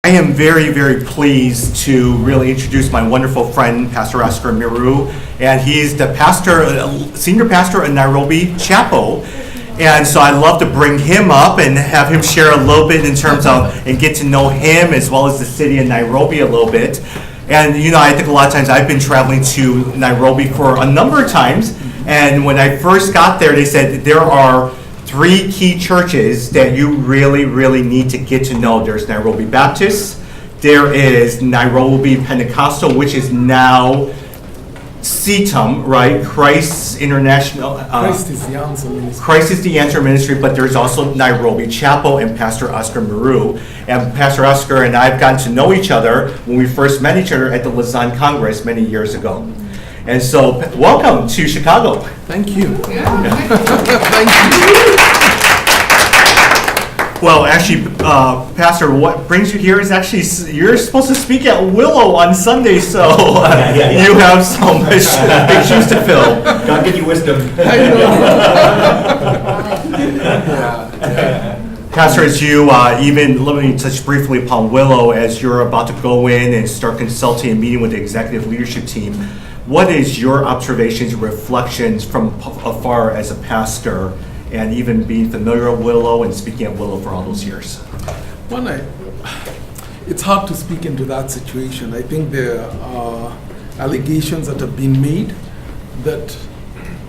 I am very, very pleased to really introduce my wonderful friend, Pastor Oscar Muriu, and he's the senior pastor in Nairobi Chapel. And so I'd love to bring him up and have him share a little bit in terms of, and get to know him as well as the city of Nairobi a little bit. And I think a lot of times I've been traveling to Nairobi for a number of times, and when I first got there, they said there are 3 key churches that you really, really need to get to know. There's Nairobi Baptist, there is Nairobi Pentecostal, which is now CETUM, right? Christ International. Christ is the Answer Ministry. Christ is the Answer Ministry, but there's also Nairobi Chapel and Pastor Oscar Muriu. And Pastor Oscar and I have gotten to know each other when we first met each other at the Lausanne Congress many years ago. And so, welcome to Chicago. Thank you. Thank you. Well, actually, Pastor, what brings you here is actually, you're supposed to speak at Willow on Sunday, so you have so much big shoes to fill. God give you wisdom. Pastor, as you even, let me touch briefly upon Willow, as you're about to go in and start consulting and meeting with the executive leadership team, what is your observations, reflections from afar as a pastor, and even being familiar with Willow and speaking at Willow for all those years? It's hard to speak into that situation. I think there are allegations that have been made that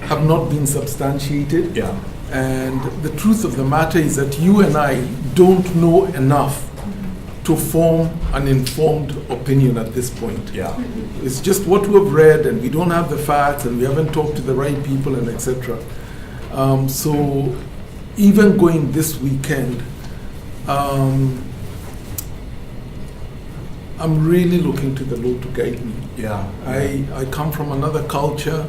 have not been substantiated. Yeah. And the truth of the matter is that you and I don't know enough to form an informed opinion at this point. Yeah. It's just what we've read, and we don't have the facts, and we haven't talked to the right people, and etc. So even going this weekend, I'm really looking to the Lord to guide me. Yeah. I come from another culture.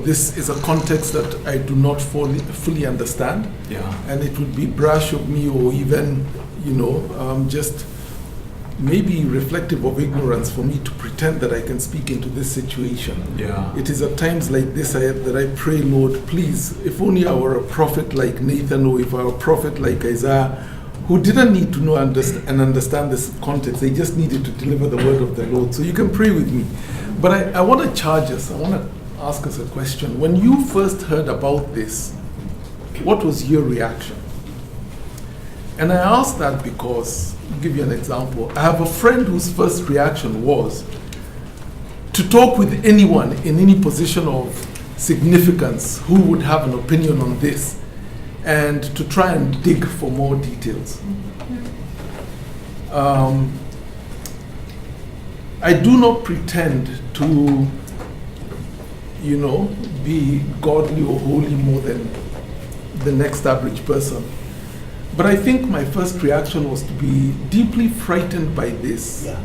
This is a context that I do not fully understand. Yeah. And it would be brash of me, or even, just maybe reflective of ignorance for me to pretend that I can speak into this situation. Yeah. It is at times like this that I pray, Lord, please, if only I were a prophet like Nathan, or if I were a prophet like Isaiah, who didn't need to know and understand this context. They just needed to deliver the word of the Lord. So you can pray with me. But I want to charge us. I want to ask us a question. When you first heard about this, what was your reaction? And I ask that because, I'll give you an example. I have a friend whose first reaction was to talk with anyone in any position of significance who would have an opinion on this, and to try and dig for more details. I do not pretend to be godly or holy more than the next average person. But I think my first reaction was to be deeply frightened by this. Yeah.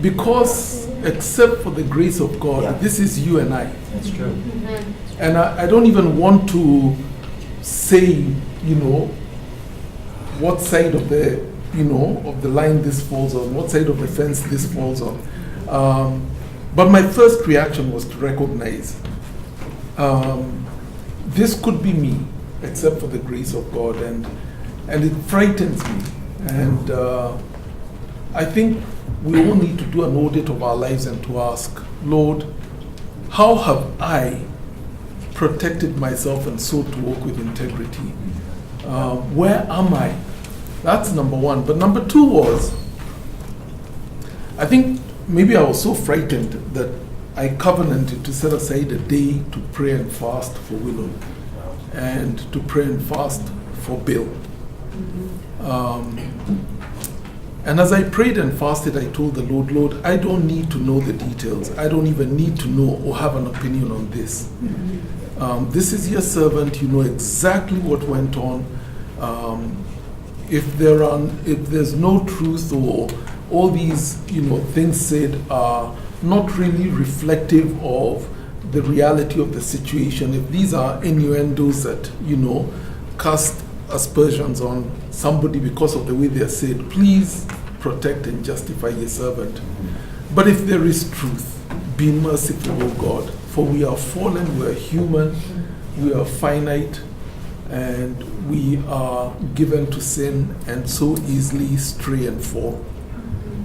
Because except for the grace of God, this is you and I. That's true. And I don't even want to say, what side of the, of the line this falls on, what side of the fence this falls on. But my first reaction was to recognize this could be me, except for the grace of God, and it frightens me. And I think we all need to do an audit of our lives and to ask, Lord, how have I protected myself and sought to walk with integrity? Where am I? That's number one. But number two was, I think maybe I was so frightened that I covenanted to set aside a day to pray and fast for Willow, and to pray and fast for Bill. And as I prayed and fasted, I told the Lord, Lord, I don't need to know the details. I don't even need to know or have an opinion on this. This is your servant. You know exactly what went on. If there's no truth, or all these things said are not really reflective of the reality of the situation, if these are innuendos that cast aspersions on somebody because of the way they are said, please protect and justify your servant. But if there is truth, be merciful, O God, for we are fallen, we are human, we are finite, and we are given to sin and so easily stray and fall.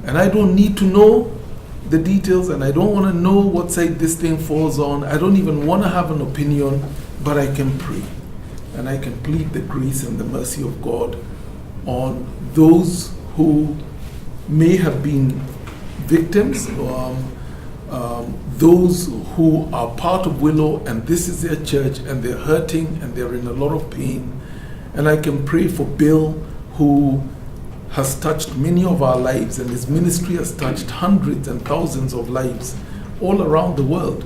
And I don't need to know the details, and I don't want to know what side this thing falls on. I don't even want to have an opinion, but I can pray. And I can plead the grace and the mercy of God on those who may have been victims, those who are part of Willow and this is their church and they're hurting and they're in a lot of pain. And I can pray for Bill, who has touched many of our lives, and his ministry has touched hundreds and thousands of lives all around the world.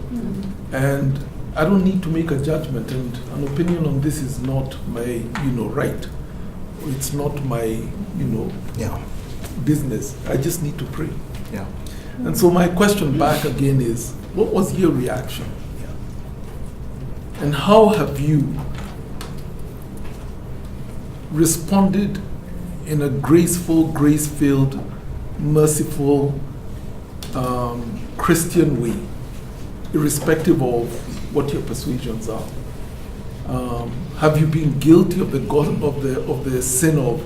And I don't need to make a judgment, and an opinion on this is not my, right. It's not my, business. I just need to pray. Yeah. And so my question back again is, what was your reaction? And how have you responded in a graceful, grace-filled, merciful, Christian way, irrespective of what your persuasions are? Have you been guilty of the sin of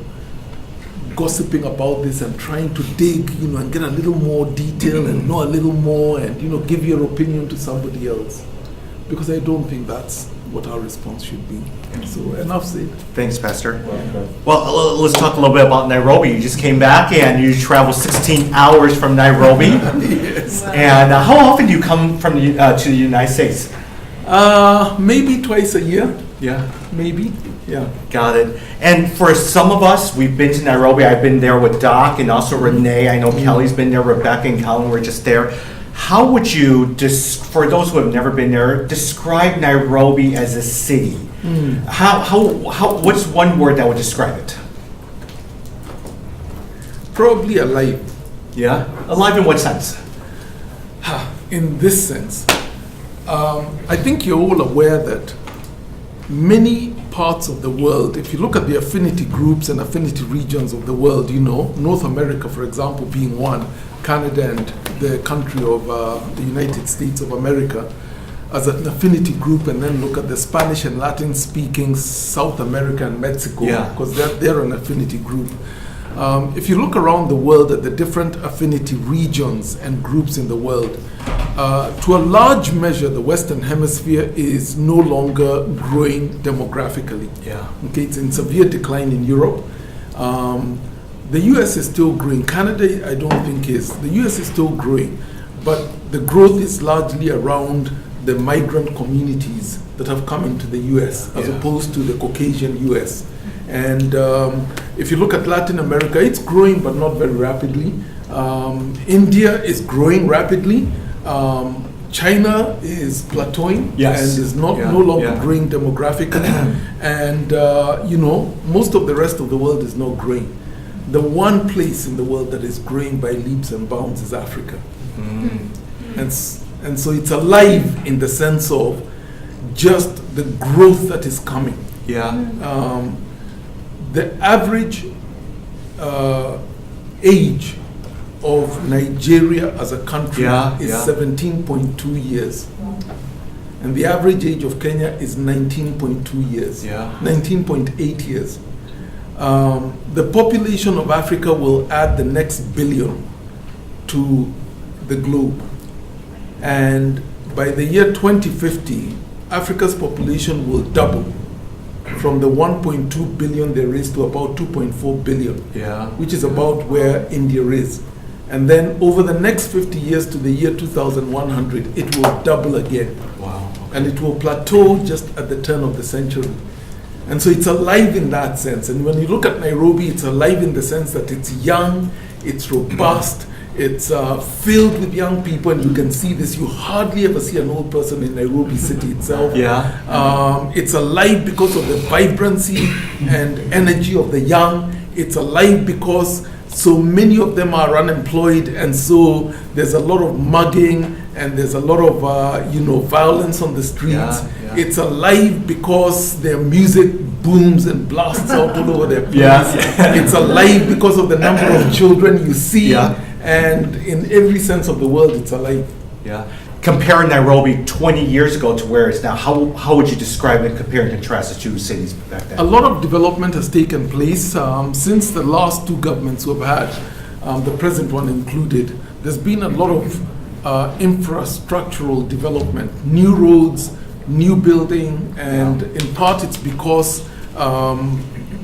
gossiping about this and trying to dig, and get a little more detail and know a little more and, give your opinion to somebody else? Because I don't think that's what our response should be. So enough said. Thanks, Pastor. Well, let's talk a little bit about Nairobi. You just came back and you traveled 16 hours from Nairobi. Yes. And how often do you come from to the United States? Maybe twice a year. Yeah. Maybe. Yeah. Got it. And for some of us, we've been to Nairobi. I've been there with Doc and also Renee. I know Kelly's been there. Rebecca and Colin were just there. How would you, for those who have never been there, describe Nairobi as a city? What's one word that would describe it? Probably alive. Yeah? Alive in what sense? In this sense, I think you're all aware that many parts of the world, if you look at the affinity groups and affinity regions of the world, North America, for example, being one, Canada and the country of the United States of America as an affinity group, and then look at the Spanish and Latin speaking South America and Mexico, because they're an affinity group. If you look around the world at the different affinity regions and groups in the world, to a large measure, the Western Hemisphere is no longer growing demographically. Yeah. Okay, it's in severe decline in Europe. The US is still growing. Canada, I don't think is. The US is still growing, but the growth is largely around the migrant communities that have come into the US as opposed to the Caucasian US. And if you look at Latin America, it's growing, but not very rapidly. India is growing rapidly. China is plateauing and is no longer growing demographically. And, most of the rest of the world is not growing. The one place in the world that is growing by leaps and bounds is Africa. And so it's alive in the sense of just the growth that is coming. Yeah. The average age of Nigeria as a country is 17.2 years. And the average age of Kenya is 19.2 years. 19.8 years. The population of Africa will add the next billion to the globe. And by the year 2050, Africa's population will double from the 1.2 billion there is to about 2.4 billion, which is about where India is. And then over the next 50 years to the year 2100, it will double again. Wow. Okay. And it will plateau just at the turn of the century. And so it's alive in that sense. And when you look at Nairobi, it's alive in the sense that it's young, it's robust, it's filled with young people, and you can see this. You hardly ever see an old person in Nairobi city itself. It's alive because of the vibrancy and energy of the young. It's alive because so many of them are unemployed, and so there's a lot of mugging and there's a lot of violence on the streets. It's alive because their music booms and blasts out all over their place. It's alive because of the number of children you see, and in every sense of the word, it's alive. compare Nairobi 20 years ago to where it's now, how would you describe it, compare and contrast the two cities back then? A lot of development has taken place since the last two governments we've had, the present one included. There's been a lot of infrastructural development, new roads, new building, and in part it's because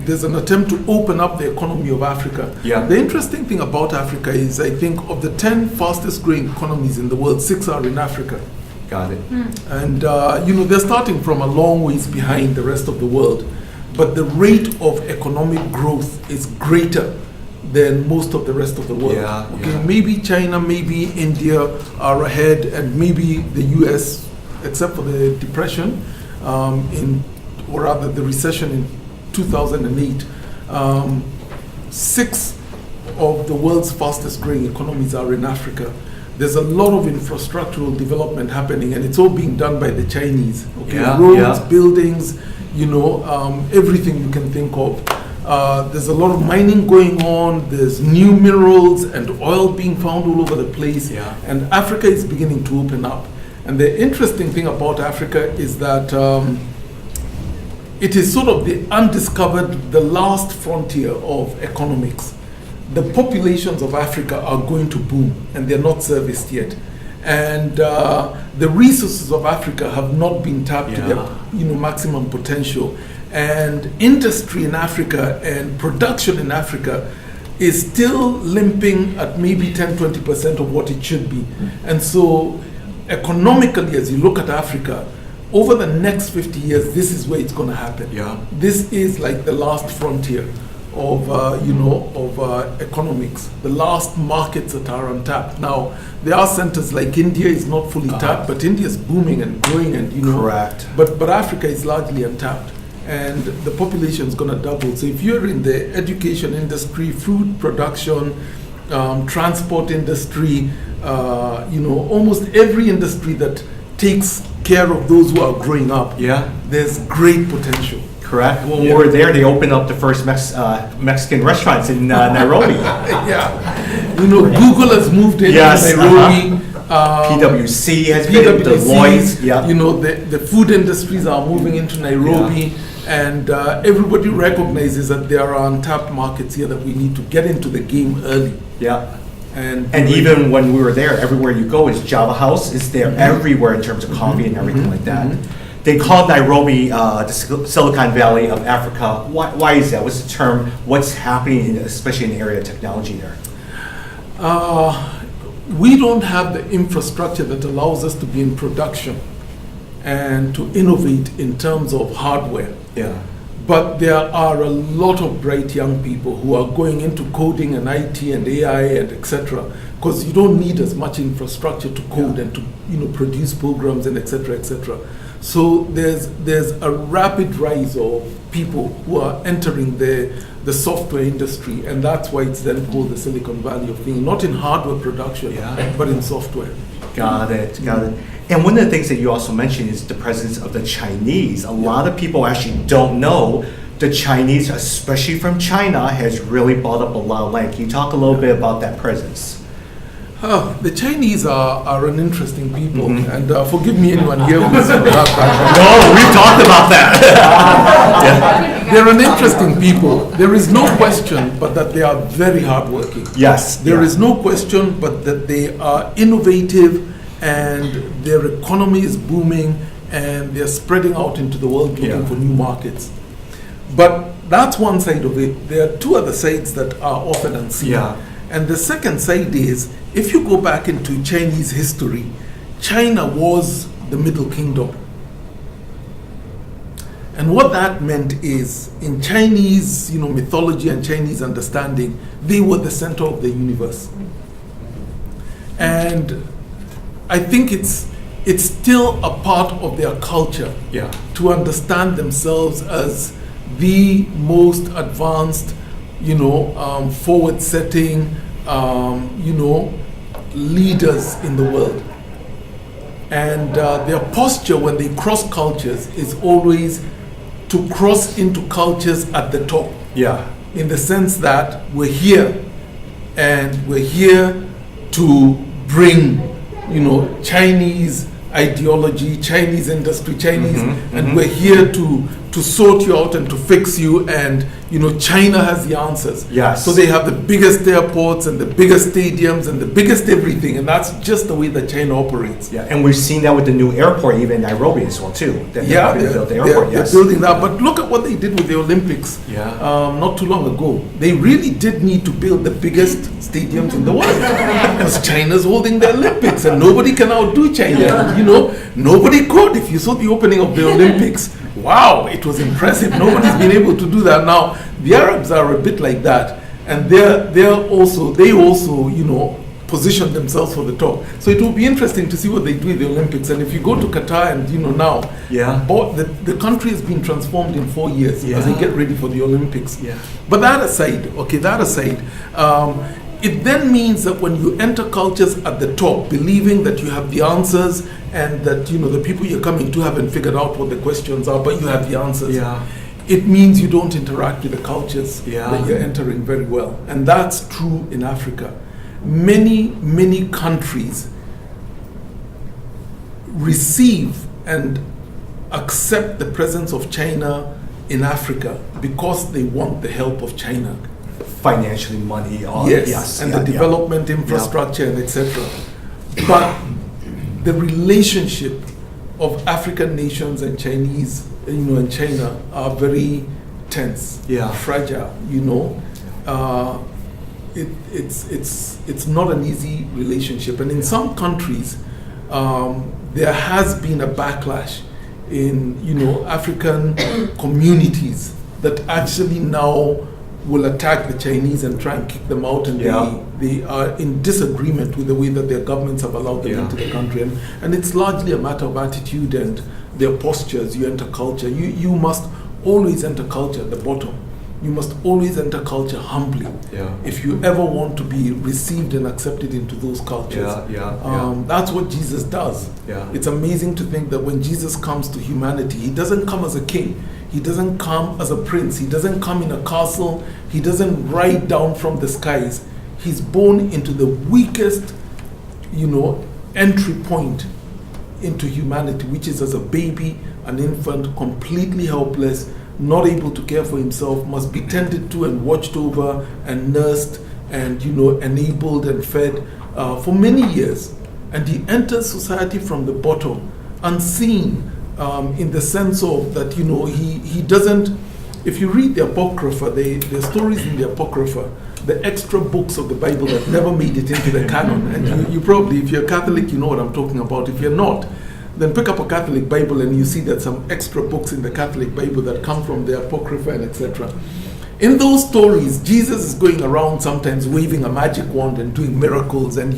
there's an attempt to open up the economy of Africa. Yeah. The interesting thing about Africa is, I think, of the 10 fastest growing economies in the world, 6 are in Africa. Got it. And, they're starting from a long ways behind the rest of the world. But the rate of economic growth is greater than most of the rest of the world. Maybe China, maybe India are ahead, and maybe the US, except for the depression, or rather the recession in 2008, 6 of the world's fastest growing economies are in Africa. There's a lot of infrastructural development happening, and it's all being done by the Chinese. Roads, buildings, everything you can think of. There's a lot of mining going on. There's new minerals and oil being found all over the place. And Africa is beginning to open up. And the interesting thing about Africa is that it is sort of the undiscovered, the last frontier of economics. The populations of Africa are going to boom, and they're not serviced yet. And the resources of Africa have not been tapped to their maximum potential. And industry in Africa and production in Africa is still limping at maybe 10-20% of what it should be. And so economically, as you look at Africa, over the next 50 years, this is where it's going to happen. This is like the last frontier of economics, the last markets that are untapped. Now, there are centers like India is not fully tapped, but India is booming and growing, and Correct. But Africa is largely untapped, and the population is going to double. So if you're in the education industry, food production, transport industry, almost every industry that takes care of those who are growing up, there's great potential. Correct. When we were there, they opened up the first Mexican restaurants in Nairobi. Google has moved into Nairobi. PwC has been, Deloitte. The food industries are moving into Nairobi, and everybody recognizes that there are untapped markets here that we need to get into the game early. And even when we were there, everywhere you go is Java House. It's there everywhere in terms of coffee and everything like that. They call Nairobi the Silicon Valley of Africa. Why is that? What's the term? What's happening, especially in the area of technology there? We don't have the infrastructure that allows us to be in production and to innovate in terms of hardware. But there are a lot of bright young people who are going into coding and IT and AI and etc. Because you don't need as much infrastructure to code and to produce programs and etc. So there's a rapid rise of people who are entering the software industry, and that's why it's then called the Silicon Valley of things, not in hardware production, but in software. Got it. And one of the things that you also mentioned is the presence of the Chinese. A lot of people actually don't know the Chinese, especially from China, has really bought up a lot of land. Can you talk a little bit about that presence? The Chinese are an interesting people, and forgive me anyone here who's from that background. No, we've talked about that. They're an interesting people. There is no question but that they are very hardworking. There is no question but that they are innovative, and their economy is booming, and they're spreading out into the world looking for new markets. But that's one side of it. There are two other sides that are often unseen. And the second side is, if you go back into Chinese history, China was the Middle Kingdom. And what that meant is, in Chinese mythology and Chinese understanding, they were the center of the universe. And I think it's still a part of their culture to understand themselves as the most advanced, forward-setting, leaders in the world. And their posture when they cross cultures is always to cross into cultures at the top. In the sense that we're here, and we're here to bring Chinese ideology, Chinese industry, Chinese, and we're here to sort you out and to fix you, and China has the answers. Yes. So they have the biggest airports and the biggest stadiums and the biggest everything, and that's just the way that China operates. Yeah, and we've seen that with the new airport, even in Nairobi as well too. That Yeah, they're built the they're, airport. they're Yes. building that. But look at what they did with the Olympics Yeah. not too long ago. They really did need to build the biggest stadiums in the world because China's holding the Olympics and nobody can outdo China. Nobody could. If you saw the opening of the Olympics, wow, it was impressive. Nobody's been able to do that. Now, the Arabs are a bit like that, and they also position themselves for the top. So it will be interesting to see what they do with the Olympics. And if you go to Qatar and now, Yeah. the country has been transformed in 4 years as they Yeah. get ready for the Olympics. Yeah. But that aside, it then means that when you enter cultures at the top, believing that you have the answers and that the people you're coming to haven't figured out what the questions are, but you have the answers. Yeah. It means you don't interact with the cultures Yeah. that you're entering very well. And that's true in Africa. Many countries receive and accept the presence of China in Africa because they want the help of China. Financially, money. Yes, and the development infrastructure and etc. But the relationship of African nations and Chinese, and China are very tense, fragile. It's not an easy relationship, and in some countries, there has been a backlash in African communities that actually now will attack the Chinese and try and kick them out, and they are in disagreement with the way that their governments have allowed them into the country, and it's largely a matter of attitude and their postures. You enter culture, you must always enter culture at the bottom. You must always enter culture humbly if you ever want to be received and accepted into those cultures. That's what Jesus does. It's amazing to think that when Jesus comes to humanity, he doesn't come as a king. He doesn't come as a prince. He doesn't come in a castle. He doesn't ride down from the skies. He's born into the weakest, entry point into humanity, which is as a baby, an infant, completely helpless, not able to care for himself, must be tended to and watched over and nursed and enabled and fed for many years. And he enters society from the bottom, unseen, in the sense of that he doesn't. If you read the Apocrypha, the stories in the Apocrypha, the extra books of the Bible that never made it into the canon, and you probably, if you're Catholic, you know what I'm talking about. If you're not, then pick up a Catholic Bible and you see that some extra books in the Catholic Bible that come from the Apocrypha and etc. In those stories, Jesus is going around sometimes waving a magic wand and doing miracles and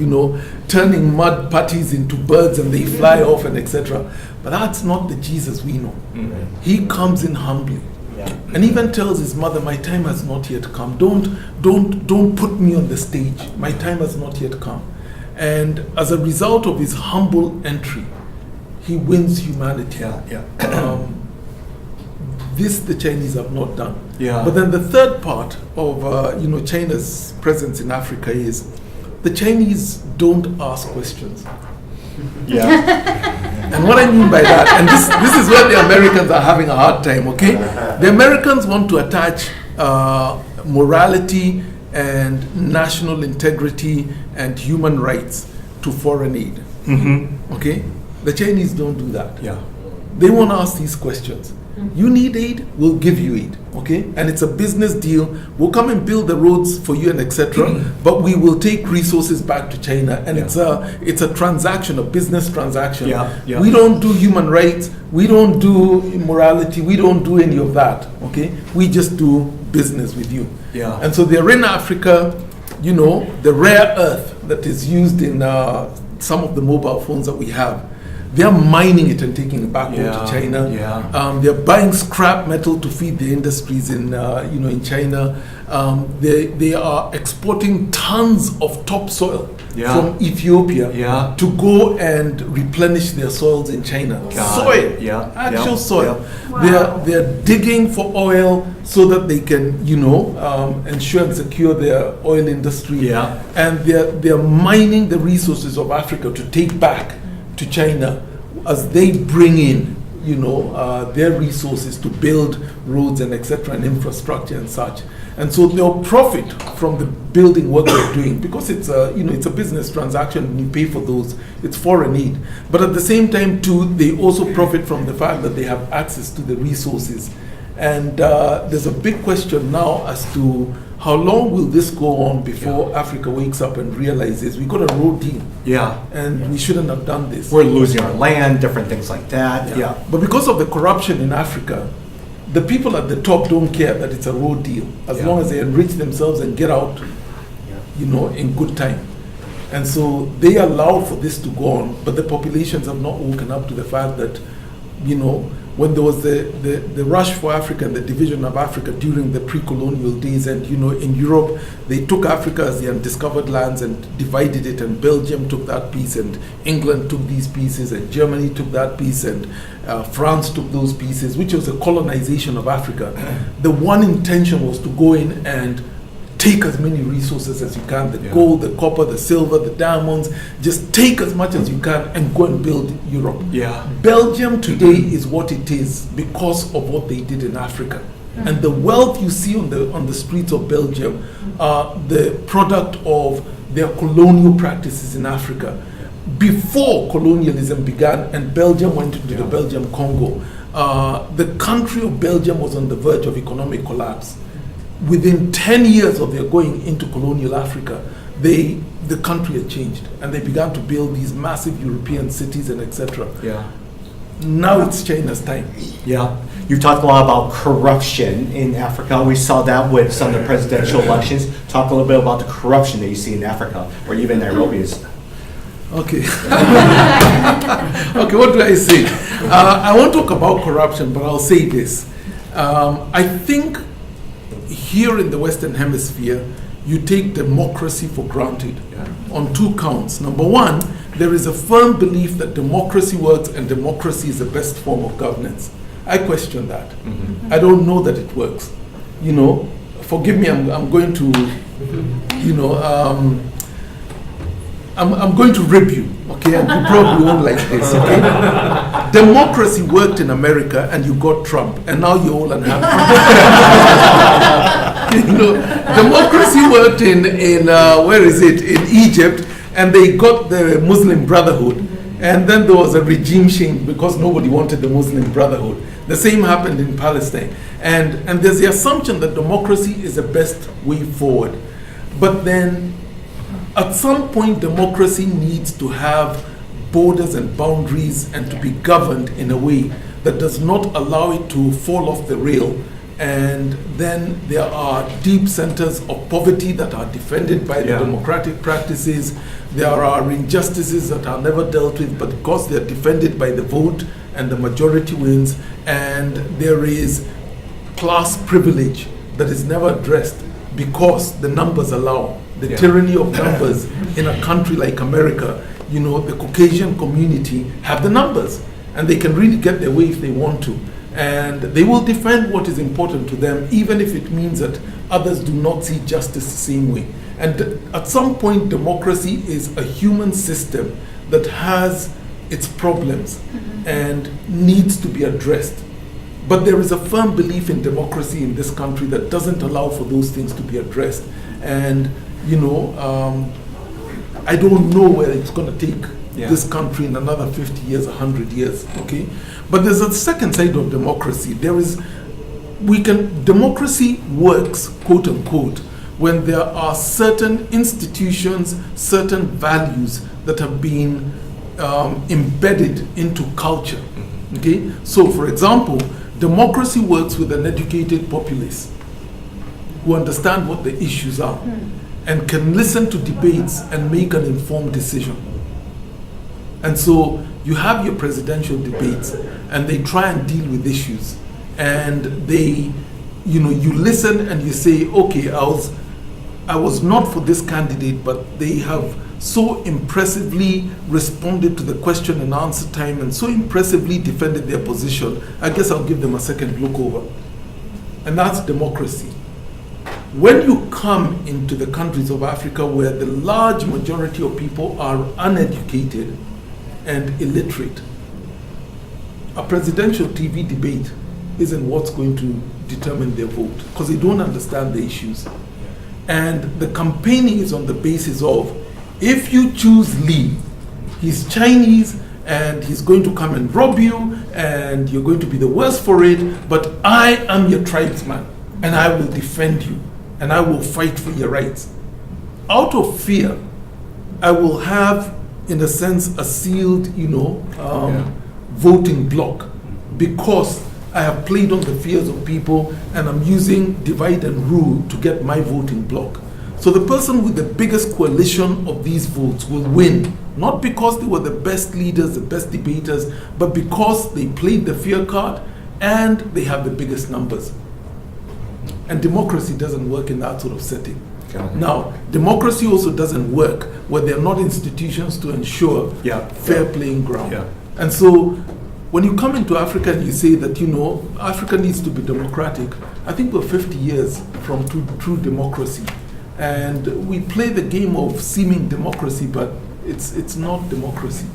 turning mud putties into birds and they fly off and etc. But that's not the Jesus we know. He comes in humbly. And even tells his mother, my time has not yet come. Don't put me on the stage. My time has not yet come. And as a result of his humble entry, he wins humanity. This the Chinese have not done. But then the third part of China's presence in Africa is the Chinese don't ask questions. And what I mean by that, and this is where the Americans are having a hard time, okay? The Americans want to attach morality and national integrity and human rights to foreign aid. Okay? The Chinese don't do that. They won't ask these questions. You need aid, we'll give you aid, okay? And it's a business deal. We'll come and build the roads for you and etc. But we will take resources back to China, and it's a transaction, a business transaction. We don't do human rights, we don't do morality, we don't do any of that, okay? We just do business with you. And so they're in Africa, the rare earth that is used in some of the mobile phones that we have. They are mining it and taking it back home Yeah, to China. yeah. They're buying scrap metal to feed the industries in in China. They are exporting tons of topsoil Yeah. from Ethiopia Yeah. to go and replenish their soils in China. Got Soil, it. Yeah, actual yeah, soil. yeah. They're digging for oil so that they can ensure and secure their oil industry. Yeah. And they're mining the resources of Africa to take back to China as they bring in their resources to build roads and etc. and infrastructure and such. And so they'll profit from the building work they're doing because it's a business transaction and you pay for those. It's foreign aid. But at the same time too, they also profit from the fact that they have access to the resources. And there's a big question now as to how long will this go on before Africa wakes up and realizes we got a road deal Yeah. and we shouldn't have done this. We're losing our land, different things like that. Yeah. But because of the corruption in Africa, the people at the top don't care that it's a road deal as Yeah. long as they enrich themselves and get out, in good time. And so they allow for this to go on, but the populations have not woken up to the fact that, when there was the rush for Africa and the division of Africa during the pre-colonial days, and in Europe they took Africa as the undiscovered lands and divided it, and Belgium took that piece, and England took these pieces, and Germany took that piece, and France took those pieces, which was a colonization of Africa. The one intention was to go in and take as many resources as you can, the gold, the copper, the silver, the diamonds, just take as much as you can and go and build Europe. Yeah. Belgium today is what it is because of what they did in Africa. And the wealth you see on the streets of Belgium are the product of their colonial practices in Africa. Before colonialism began and Belgium went into the Belgium Congo, the country of Belgium was on the verge of economic collapse. Within 10 years of their going into colonial Africa, the country had changed and they began to build these massive European cities and etc. Yeah. Now it's China's time. Yeah. You've talked a lot about corruption in Africa. We saw that with some of the presidential elections. Talk a little bit about the corruption that you see in Africa, or even Nairobi is. Okay. Okay, what do I say? I won't talk about corruption, but I'll say this. I think here in the Western Hemisphere, you take democracy for granted on two counts. Number one, there is a firm belief that democracy works and democracy is the best form of governance. I question that. I don't know that it works. Forgive me, I'm going to, I'm going to rib you, okay? And you probably won't like this, okay? Democracy worked in America and you got Trump, and now you're all unhappy. Democracy worked in where is it? In Egypt, and they got the Muslim Brotherhood, and then there was a regime change because nobody wanted the Muslim Brotherhood. The same happened in Palestine. And there's the assumption that democracy is the best way forward. But then at some point, democracy needs to have borders and boundaries and to be governed in a way that does not allow it to fall off the rail. And then there are deep centers of poverty that are defended by the democratic practices. There are injustices that are never dealt with, but because they're defended by the vote and the majority wins. And there is class privilege that is never addressed because the numbers allow. The tyranny of numbers in a country like America, the Caucasian community have the numbers and they can really get their way if they want to. And they will defend what is important to them, even if it means that others do not see justice the same way. And at some point, democracy is a human system that has its problems and needs to be addressed. But there is a firm belief in democracy in this country that doesn't allow for those things to be addressed. And I don't know where it's going to take this country in another 50 years, 100 years, okay? But there's a second side of democracy. Democracy works, quote unquote, when there are certain institutions, certain values that have been embedded into culture, okay? So, for example, democracy works with an educated populace who understand what the issues are and can listen to debates and make an informed decision. And so you have your presidential debates, and they try and deal with issues, and they, you listen and you say, okay, I was not for this candidate, but they have so impressively responded to the question and answer time and so impressively defended their position, I guess I'll give them a second look over. And that's democracy. When you come into the countries of Africa where the large majority of people are uneducated and illiterate, a presidential TV debate isn't what's going to determine their vote, because they don't understand the issues. And the campaigning is on the basis of, if you choose Lee, he's Chinese and he's going to come and rob you and you're going to be the worst for it, but I am your tribesman and I will defend you and I will fight for your rights. Out of fear, I will have, in a sense, a sealed, voting block, because I have played on the fears of people and I'm using divide and rule to get my voting block. So the person with the biggest coalition of these votes will win, not because they were the best leaders, the best debaters, but because they played the fear card and they have the biggest numbers. And democracy doesn't work in that sort of setting. Now, democracy also doesn't work where there are not institutions to ensure fair playing ground. And so when you come into Africa and you say that, Africa needs to be democratic, I think we're 50 years from true democracy. And we play the game of seeming democracy, but it's not democracy.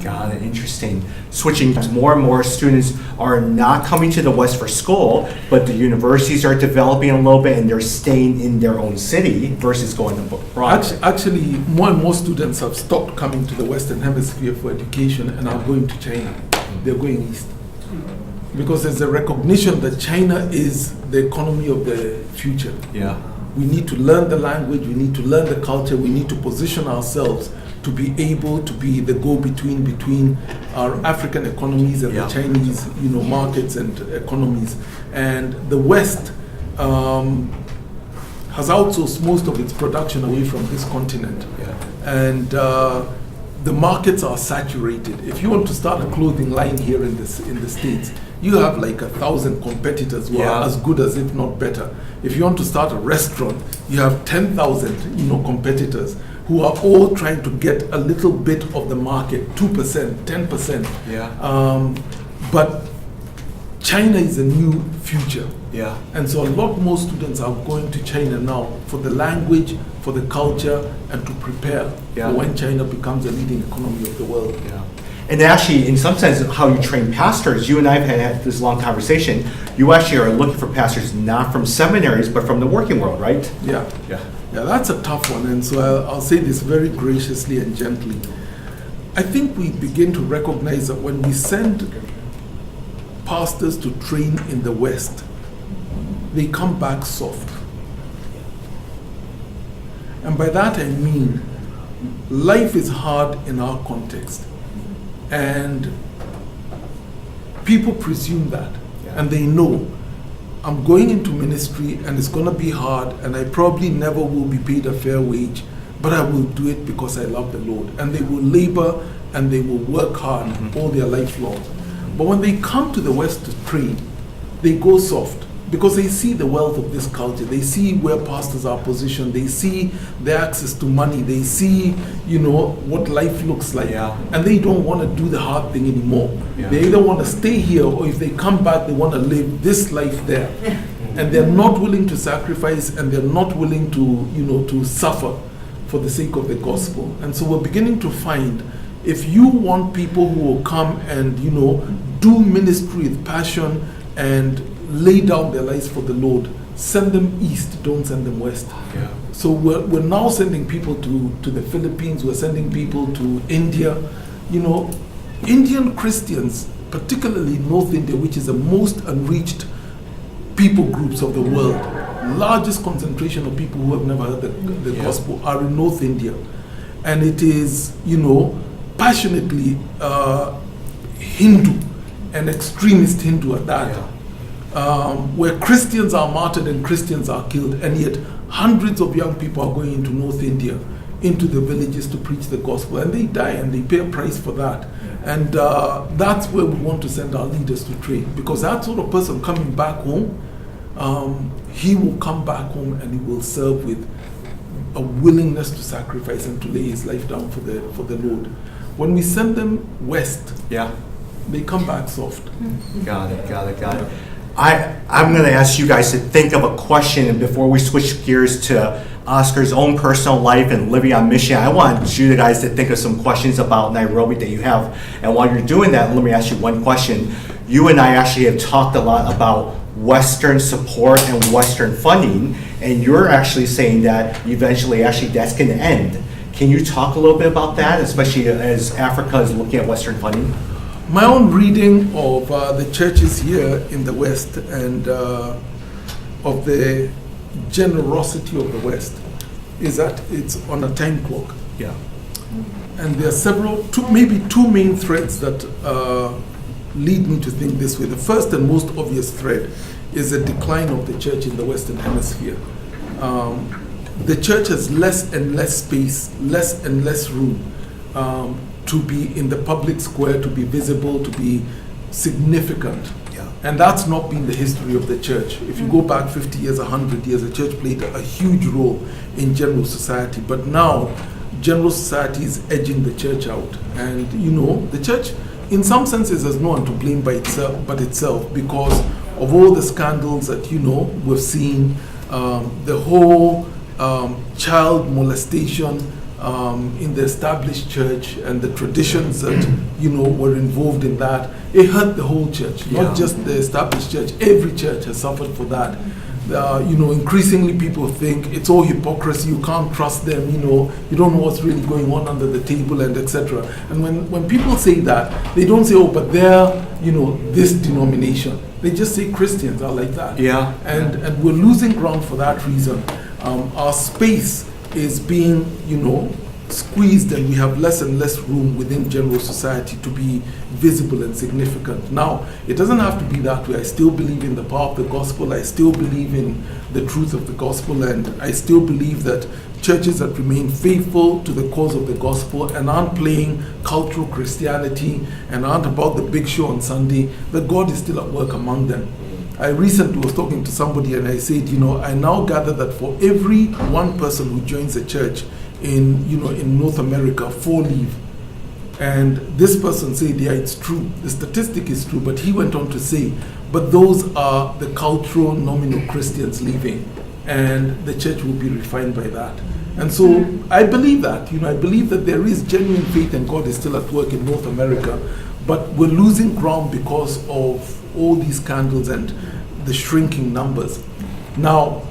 Got it. Interesting. Switching, more and more students are not coming to the West for school, but the universities are developing a little bit and they're staying in their own city versus going abroad. Actually, more and more students have stopped coming to the Western Hemisphere for education and are going to China. They're going east. Because there's a recognition that China is the economy of the future. Yeah. We need to learn the language, we need to learn the culture, we need to position ourselves to be able to be the go-between between our African economies and the Chinese, markets and economies. And the West has outsourced most of its production away from this continent. And the markets are saturated. If you want to start a clothing line here in the States, you have like 1,000 competitors who are as good as, if not better. If you want to start a restaurant, you have 10,000, competitors who are all trying to get a little bit of the market, 2%, 10%. But China is a new future. And so a lot more students are going to China now for the language, for the culture, and to prepare for when China becomes a leading economy of the world. And actually, in some sense, how you train pastors, you and I have had this long conversation. You actually are looking for pastors not from seminaries, but from the working world, right? Yeah, that's a tough one. And so I'll say this very graciously and gently. I think we begin to recognize that when we send pastors to train in the West, they come back soft. And by that I mean, life is hard in our context. And people presume that, and they know I'm going into ministry and it's going to be hard and I probably never will be paid a fair wage, but I will do it because I love the Lord. And they will labor and they will work hard all their life long. But when they come to the West to train, they go soft because they see the wealth of this culture. They see where pastors are positioned. They see their access to money. They see, what life looks like. And they don't want to do the hard thing anymore. They either want to stay here, or if they come back, they want to live this life there. And they're not willing to sacrifice, and they're not willing to suffer for the sake of the gospel. And so we're beginning to find, if you want people who will come and, do ministry with passion and lay down their lives for the Lord, send them east, don't send them west. So we're now sending people to the Philippines, we're sending people to India. Indian Christians, particularly North India, which is the most unreached people groups of the world, largest concentration of people who have never heard the gospel are in North India. And it is, passionately Hindu, and extremist Hindu at that. Where Christians are martyred and Christians are killed, and yet hundreds of young people are going into North India into the villages to preach the gospel, and they die and they pay a price for that. And that's where we want to send our leaders to train, because that sort of person coming back home, he will come back home and he will serve with a willingness to sacrifice and to lay his life down for the Lord. When we send them west, they come back soft. Got it. I'm going to ask you guys to think of a question, and before we switch gears to Oscar's own personal life and living on mission, I want you guys to think of some questions about Nairobi that you have. And while you're doing that, let me ask you one question. You and I actually have talked a lot about Western support and Western funding, and you're actually saying that eventually actually that's going to end. Can you talk a little bit about that, especially as Africa is looking at Western funding? My own reading of the churches here in the West and of the generosity of the West is that it's on a time clock. Yeah. And there are maybe two main threads that lead me to think this way. The first and most obvious thread is the decline of the church in the Western Hemisphere. The church has less and less space, less and less room to be in the public square, to be visible, to be significant. Yeah. And that's not been the history of the church. If you go back 50 years, 100 years, the church played a huge role in general society. But now, general society is edging the church out. And, the church, in some senses, has no one to blame but itself, because of all the scandals that, we've seen, the whole child molestation in the established church and the traditions that were involved in that. It hurt the whole church, not just the established church. Every church has suffered for that. Increasingly people think it's all hypocrisy, you can't trust them, you don't know what's really going on under the table, and etc. And when people say that, they don't say, oh, but they're this denomination. They just say Christians are like that. Yeah. And we're losing ground for that reason. Our space is being, squeezed, and we have less and less room within general society to be visible and significant. Now, it doesn't have to be that way. I still believe in the power of the gospel. I still believe in the truth of the gospel, and I still believe that churches that remain faithful to the cause of the gospel and aren't playing cultural Christianity and aren't about the big show on Sunday, that God is still at work among them. I recently was talking to somebody and I said, I now gather that for every one person who joins a church in North America, 4 leave. And this person said, yeah, it's true. The statistic is true. But he went on to say, but those are the cultural nominal Christians leaving, and the church will be refined by that. And so I believe that. I believe that there is genuine faith and God is still at work in North America. But we're losing ground because of all these scandals and the shrinking numbers. Now,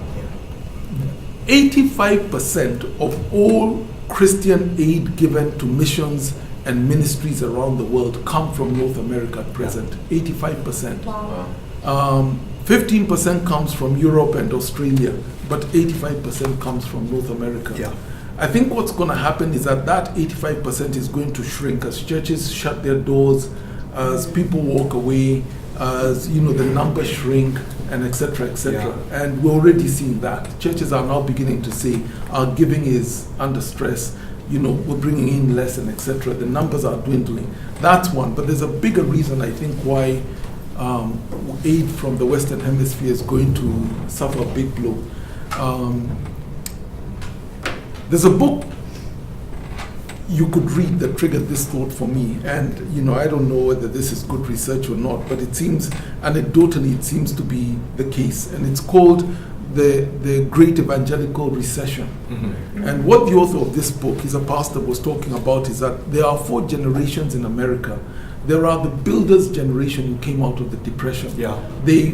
85% of all Christian aid given to missions and ministries around the world come from North America at present. 85%. Wow. 15% comes from Europe and Australia, but 85% comes from North America. Yeah. I think what's going to happen is that 85% is going to shrink as churches shut their doors, as people walk away, as the numbers shrink, and etc. etc. Yeah. And we're already seeing that. Churches are now beginning to say our giving is under stress. We're bringing in less, and etc. The numbers are dwindling. That's one. But there's a bigger reason, I think, why aid from the Western Hemisphere is going to suffer a big blow. There's a book you could read that triggered this thought for me, and I don't know whether this is good research or not, but it seems anecdotally it seems to be the case, and it's called the Great Evangelical Recession. Mm-hmm. And what the author of this book, he's a pastor, was talking about is that there are 4 generations in America. There are the builders generation who came out of the Depression. Yeah. They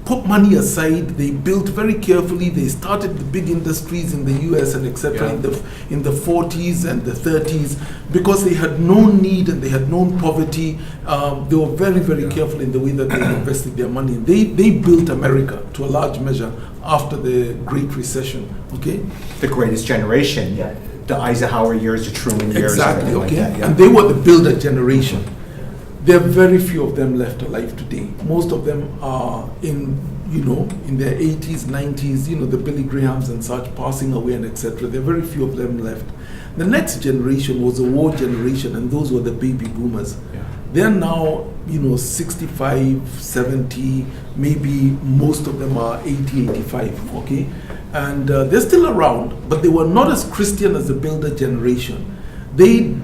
put money aside, they built very carefully, they started the big industries in the US and etc. in the 40s and the 30s, because they had known need and they had known poverty. They were very, very careful in the way that they invested their money. They built America to a large measure after the Great Recession. Okay, the greatest generation. Yeah. The Eisenhower years, the Truman years. Exactly. Okay, like that, yeah. And they were the builder generation. There are very few of them left alive today. Most of them are in in their 80s, 90s, the Billy Grahams and such passing away and etc. There are very few of them left. The next generation was a war generation, and those were the baby boomers. Yeah. They're now, 65, 70, maybe most of them are 80, 85, okay? And they're still around, but they were not as Christian as the builder generation. They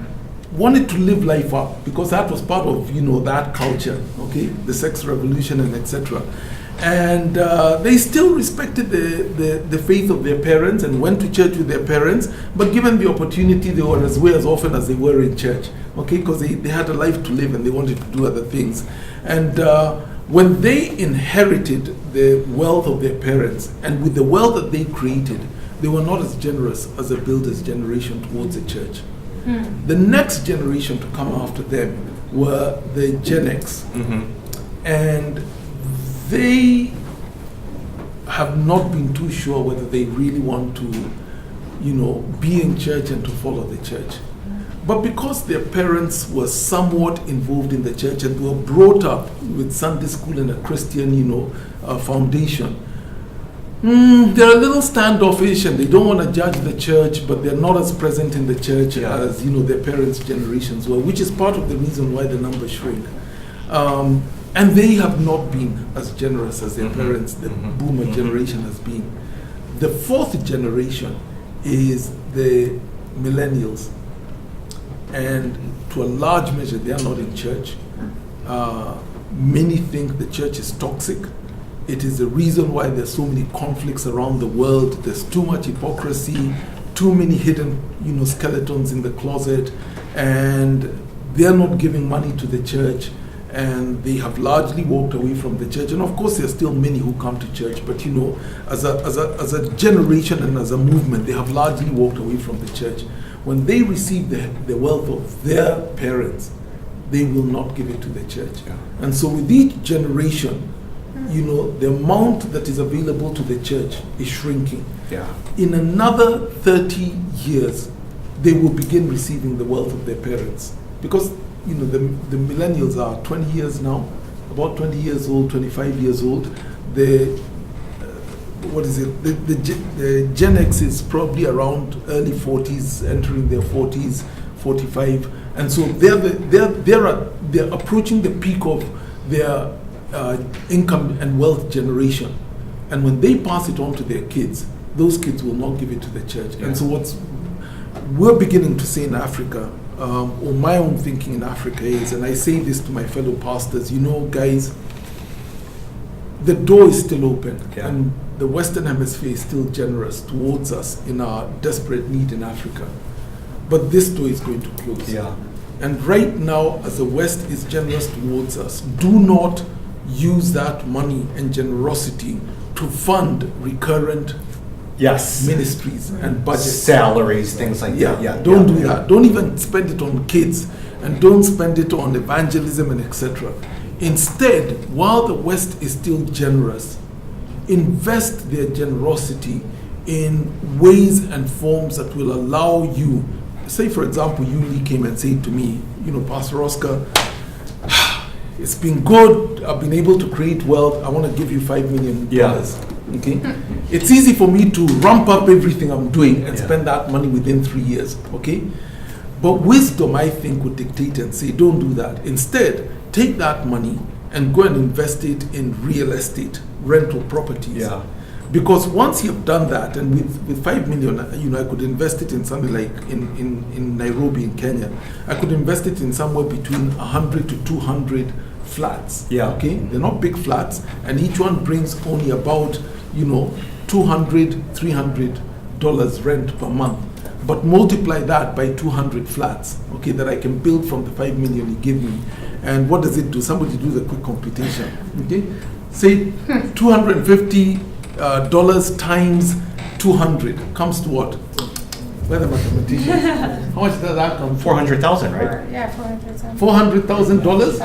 wanted to live life up because that was part of, that culture, okay? The sex revolution and etc. And they still respected the faith of their parents and went to church with their parents, but given the opportunity, they were as often as they were in church, okay? Because they had a life to live and they wanted to do other things. And when they inherited the wealth of their parents, and with the wealth that they created, they were not as generous as the builder's generation towards the church. The next generation to come after them were the Gen X. And they have not been too sure whether they really want to, be in church and to follow the church. But because their parents were somewhat involved in the church and were brought up with Sunday school and a Christian, foundation, they're a little standoffish and they don't want to judge the church, but they're not as present in the church as, their parents' generations were, which is part of the reason why the numbers shrink. And they have not been as generous as their parents, the boomer generation has been. The fourth generation is the millennials. And to a large measure, they are not in church. Many think the church is toxic. It is the reason why there's so many conflicts around the world. There's too much hypocrisy, too many hidden, skeletons in the closet, and they're not giving money to the church, and they have largely walked away from the church. And of course, there's still many who come to church, but as a generation and as a movement, they have largely walked away from the church. When they receive the wealth of their parents, they will not give it to the church. Yeah. And so with each generation, the amount that is available to the church is shrinking. Yeah. In another 30 years, they will begin receiving the wealth of their parents. Because, the millennials are 20 years now, about 20 years old, 25 years old. The Gen X is probably around early 40s, entering their 40s, 45. And so they're approaching the peak of their income and wealth generation, and when they pass it on to their kids, those kids will not give it to the church. And so we're beginning to say in Africa, or my own thinking in Africa is, and I say this to my fellow pastors, guys, the door is still open, and the Western Hemisphere is still generous towards us in our desperate need in Africa, but this door is going to close. And right now, as the West is generous towards us, do not use that money and generosity to fund recurrent ministries and budgets. Salaries, things like that. Don't do that. Don't even spend it on kids, and don't spend it on evangelism and etc. Instead, while the West is still generous, invest their generosity in ways and forms that will allow you. Say, for example, you came and said to me, Pastor Oscar, it's been good. I've been able to create wealth. I want to give you $5 million. Okay, it's easy for me to ramp up everything I'm doing and spend that money within 3 years. Okay, but wisdom, I think, would dictate and say, don't do that. Instead, take that money and go and invest it in real estate, rental properties. Because once you've done that, and with $5 million, I could invest it in something like in Nairobi in Kenya. I could invest it in somewhere between 100 to 200 flats. Okay, they're not big flats, and each one brings only about $200, $300 rent per month. But multiply that by 200 flats, okay, that I can build from the $5 million you give me. And what does it do? Somebody do the quick computation. Okay, say $250 times 200 comes to what? Where the mathematicians? How much does that come? 400,000, right? Yeah, 400,000. $400,000.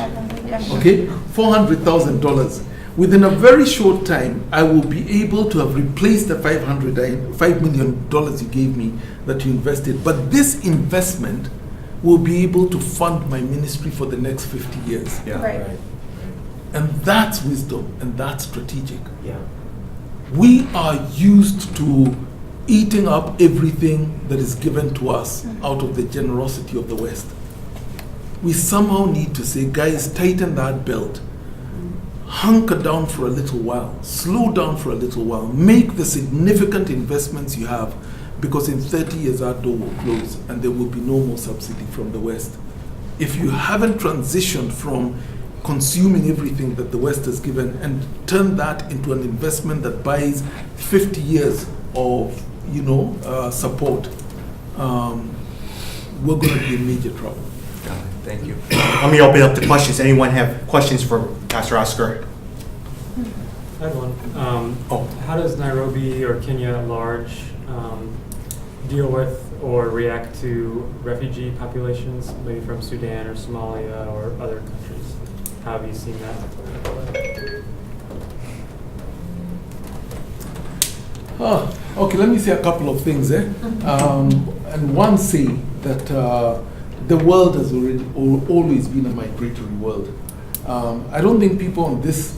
Okay, $400,000. Within a very short time, I will be able to have replaced the $5 million you gave me that you invested. But this investment will be able to fund my ministry for the next 50 years. Right. And that's wisdom, and that's strategic. Yeah. We are used to eating up everything that is given to us out of the generosity of the West. We somehow need to say, guys, tighten that belt. Hunker down for a little while. Slow down for a little while. Make the significant investments you have, because in 30 years our door will close and there will be no more subsidy from the West. If you haven't transitioned from consuming everything that the West has given and turn that into an investment that buys 50 years of, support, we're going to be in major trouble. Got it. Thank you. Let me open up to questions. Anyone have questions for Pastor Oscar? I have one. How does Nairobi or Kenya at large deal with or react to refugee populations, maybe from Sudan or Somalia or other countries? How have you seen that? Okay, let me say a couple of things. And one, say that the world has always been a migratory world. I don't think people on this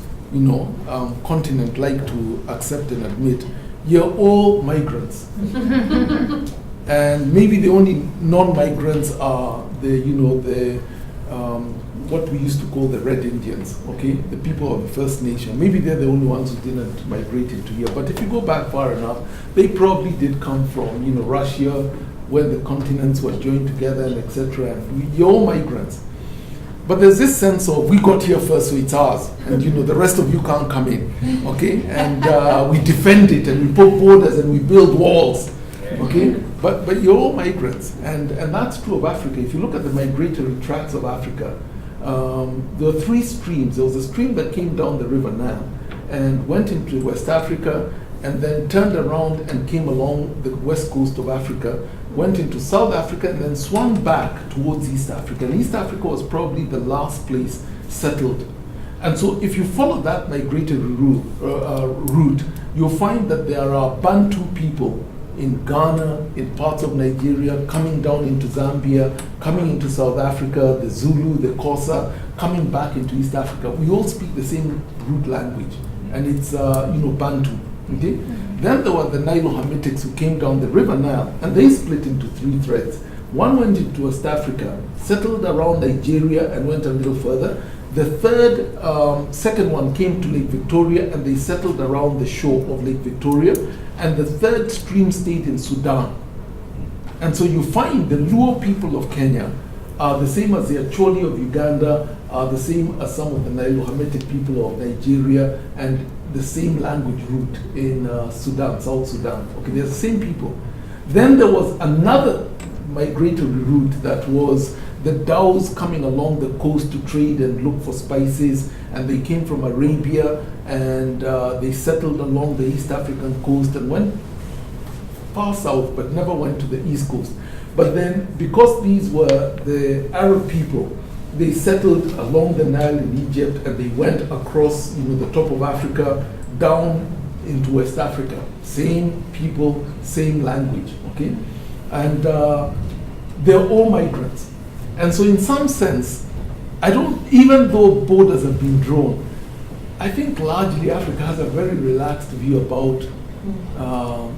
continent like to accept and admit you're all migrants. And maybe the only non-migrants are what we used to call the Red Indians, okay? The people of the First Nation. Maybe they're the only ones who didn't migrate into here. But if you go back far enough, they probably did come from, Russia, where the continents were joined together and etc. And you're all migrants. But there's this sense of, we got here first, so it's ours. And the rest of you can't come in, okay? And we defend it, and we put borders, and we build walls, okay? But you're all migrants. And that's true of Africa. If you look at the migratory tracts of Africa, there were three streams. There was a stream that came down the river Nile and went into West Africa, and then turned around and came along the west coast of Africa, went into South Africa, and then swung back towards East Africa. And East Africa was probably the last place settled. And so if you follow that migratory route, you'll find that there are Bantu people in Ghana, in parts of Nigeria, coming down into Zambia, coming into South Africa, the Zulu, the Xhosa, coming back into East Africa. We all speak the same root language, and it's Bantu. Okay? Then there were the Nilo-Hamitics who came down the river Nile, and they split into three threads. One went into West Africa, settled around Nigeria, and went a little further. The second one came to Lake Victoria, and they settled around the shore of Lake Victoria. And the third stream stayed in Sudan. And so you find the Luo people of Kenya are the same as the Acholi of Uganda, are the same as some of the Nilo-Hamitic people of Nigeria, and the same language root in Sudan, South Sudan. Okay, they're the same people. Then there was another migratory route that was the Dhows coming along the coast to trade and look for spices, and they came from Arabia, and they settled along the East African coast and went far south, but never went to the East Coast. But then, because these were the Arab people, they settled along the Nile in Egypt, and they went across the top of Africa down into West Africa. Same people, same language, okay? And they're all migrants. And so in some sense, even though borders have been drawn, I think largely Africa has a very relaxed view about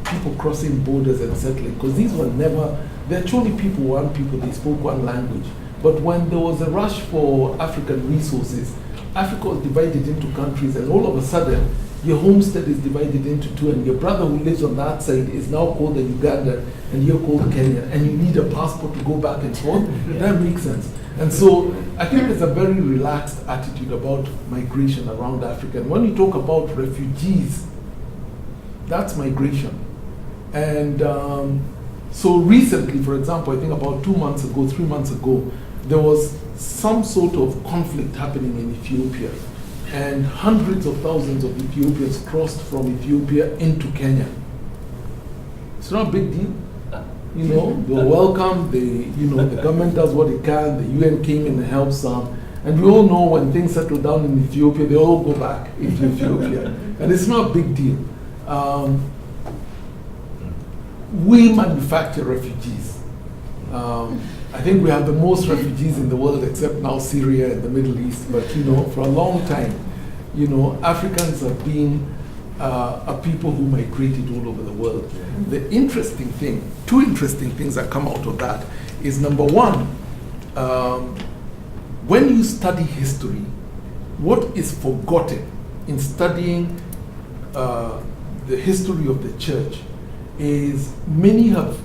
people crossing borders and settling, because these were never, the Acholi people were one people, they spoke one language. But when there was a rush for African resources, Africa was divided into countries, and all of a sudden, your homestead is divided into two, and your brother who lives on that side is now called a Uganda, and you're called Kenya, and you need a passport to go back and forth. That makes sense. And so I think there's a very relaxed attitude about migration around Africa. And when you talk about refugees, that's migration. And so recently, for example, I think about 3 months ago, there was some sort of conflict happening in Ethiopia. And hundreds of thousands of Ethiopians crossed from Ethiopia into Kenya. It's not a big deal. They're welcome. The government does what it can. The UN came in and helped some. And we all know when things settle down in Ethiopia, they all go back into Ethiopia. And it's not a big deal. We manufacture refugees. I think we have the most refugees in the world, except now Syria and the Middle East. But for a long time, Africans have been a people who migrated all over the world. The interesting thing, two interesting things that come out of that is, number one, when you study history, what is forgotten in studying the history of the church is many have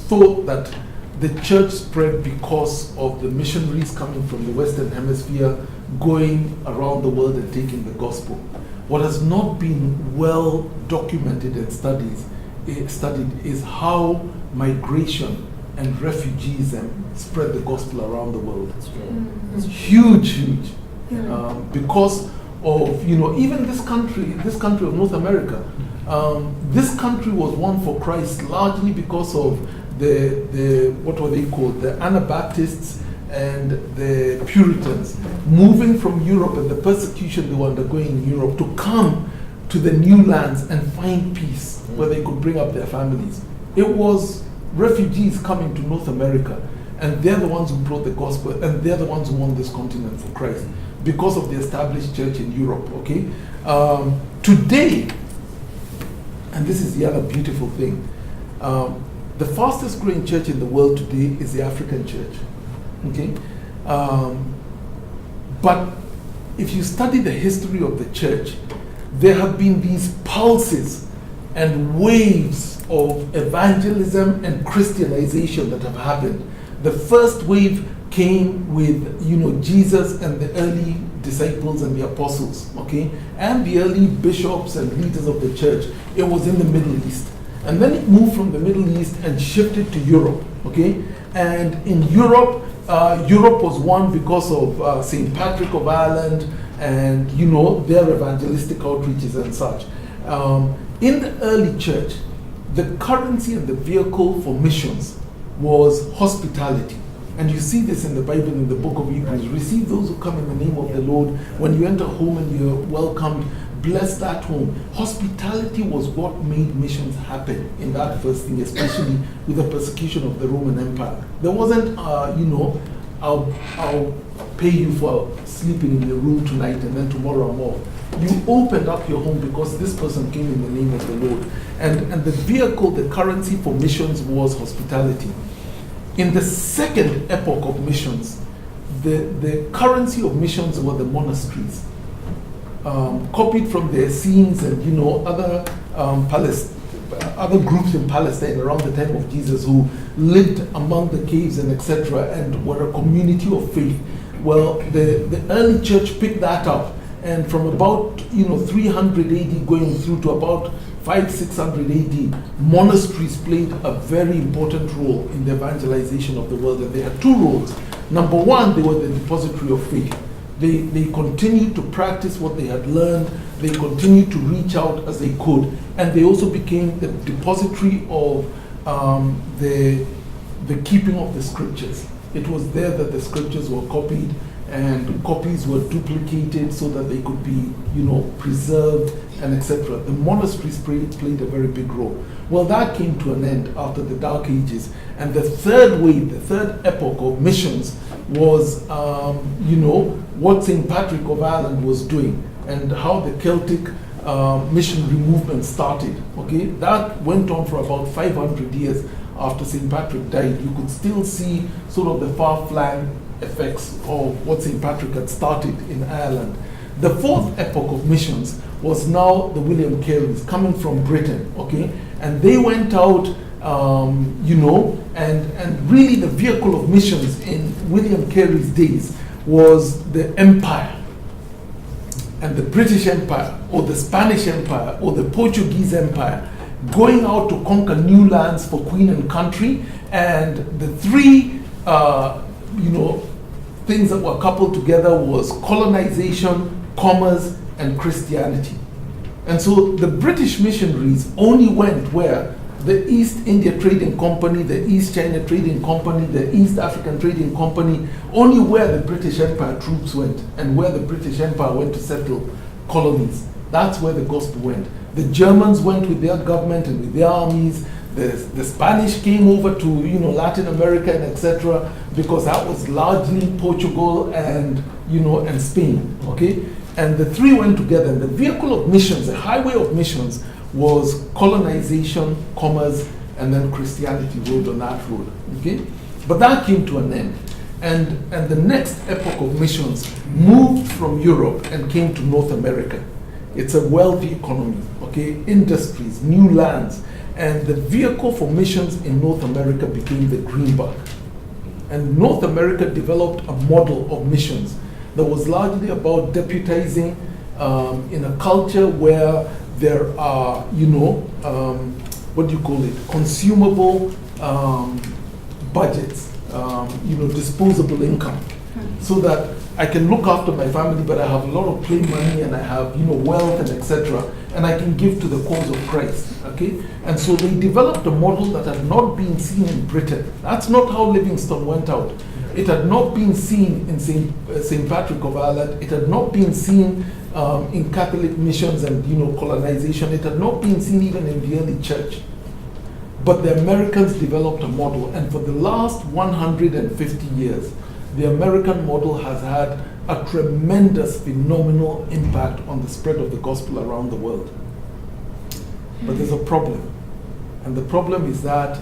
thought that the church spread because of the missionaries coming from the Western Hemisphere going around the world and taking the gospel. What has not been well documented and studied is how migration and refugees spread the gospel around the world. It's huge. Because of, even this country of North America, this country was won for Christ largely because of the what were they called, the Anabaptists and the Puritans moving from Europe and the persecution they were undergoing in Europe to come to the new lands and find peace where they could bring up their families. It was refugees coming to North America, and they're the ones who brought the gospel, and they're the ones who won this continent for Christ because of the established church in Europe. Okay, today, and this is the other beautiful thing, the fastest growing church in the world today is the African church. Okay, but if you study the history of the church, there have been these pulses and waves of evangelism and Christianization that have happened. The first wave came with Jesus and the early disciples and the apostles, okay, and the early bishops and leaders of the church. It was in the Middle East, and then it moved from the Middle East and shifted to Europe, okay, and in Europe, Europe was won because of St. Patrick of Ireland and their evangelistic outreaches and such. In the early church, the currency and the vehicle for missions was hospitality. And you see this in the Bible, in the book of Hebrews. Receive those who come in the name of the Lord. When you enter home and you're welcomed, bless that home. Hospitality was what made missions happen in that first thing, especially with the persecution of the Roman Empire. There wasn't, I'll pay you for sleeping in the room tonight and then tomorrow I'm off. You opened up your home because this person came in the name of the Lord. And the vehicle, the currency for missions was hospitality. In the second epoch of missions, the currency of missions were the monasteries, copied from the Essenes and other other groups in Palestine around the time of Jesus who lived among the caves and etc. and were a community of faith. Well, the early church picked that up, and from about 300 AD going through to about 500-600 AD, monasteries played a very important role in the evangelization of the world. And they had two roles. Number one, they were the depository of faith. They continued to practice what they had learned. They continued to reach out as they could, and they also became the depository of the keeping of the scriptures. It was there that the scriptures were copied, and copies were duplicated so that they could be, preserved and etc. The monasteries played a very big role. Well, that came to an end after the Dark Ages, and the third wave, the third epoch of missions was, what St. Patrick of Ireland was doing and how the Celtic missionary movement started. Okay, that went on for about 500 years after St. Patrick died. You could still see sort of the far-flung effects of what St. Patrick had started in Ireland. The fourth epoch of missions was now the William Careys coming from Britain, okay? And they went out, and really the vehicle of missions in William Carey's days was the empire. And the British Empire, or the Spanish Empire, or the Portuguese Empire, going out to conquer new lands for Queen and country. And the three, things that were coupled together was colonization, commerce, and Christianity. And so the British missionaries only went where the East India Trading Company, the East China Trading Company, the East African Trading Company, only where the British Empire troops went and where the British Empire went to settle colonies. That's where the gospel went. The Germans went with their government and with their armies. The Spanish came over to Latin America and etc. because that was largely Portugal and and Spain. Okay, and the three went together. And the vehicle of missions, the highway of missions, was colonization, commerce, and then Christianity rode on that road. Okay, but that came to an end. And the next epoch of missions moved from Europe and came to North America. It's a wealthy economy, okay, industries, new lands. And the vehicle for missions in North America became the greenback. And North America developed a model of missions that was largely about deputizing in a culture where there are, what do you call it, consumable budgets, disposable income, so that I can look after my family, but I have a lot of play money and I have, wealth and etc. And I can give to the cause of Christ, okay? And so they developed a model that had not been seen in Britain. That's not how Livingstone went out. It had not been seen in St. Patrick of Ireland. It had not been seen in Catholic missions and, colonization. It had not been seen even in the early church. But the Americans developed a model, and for the last 150 years, the American model has had a tremendous, phenomenal impact on the spread of the gospel around the world. But there's a problem. And the problem is that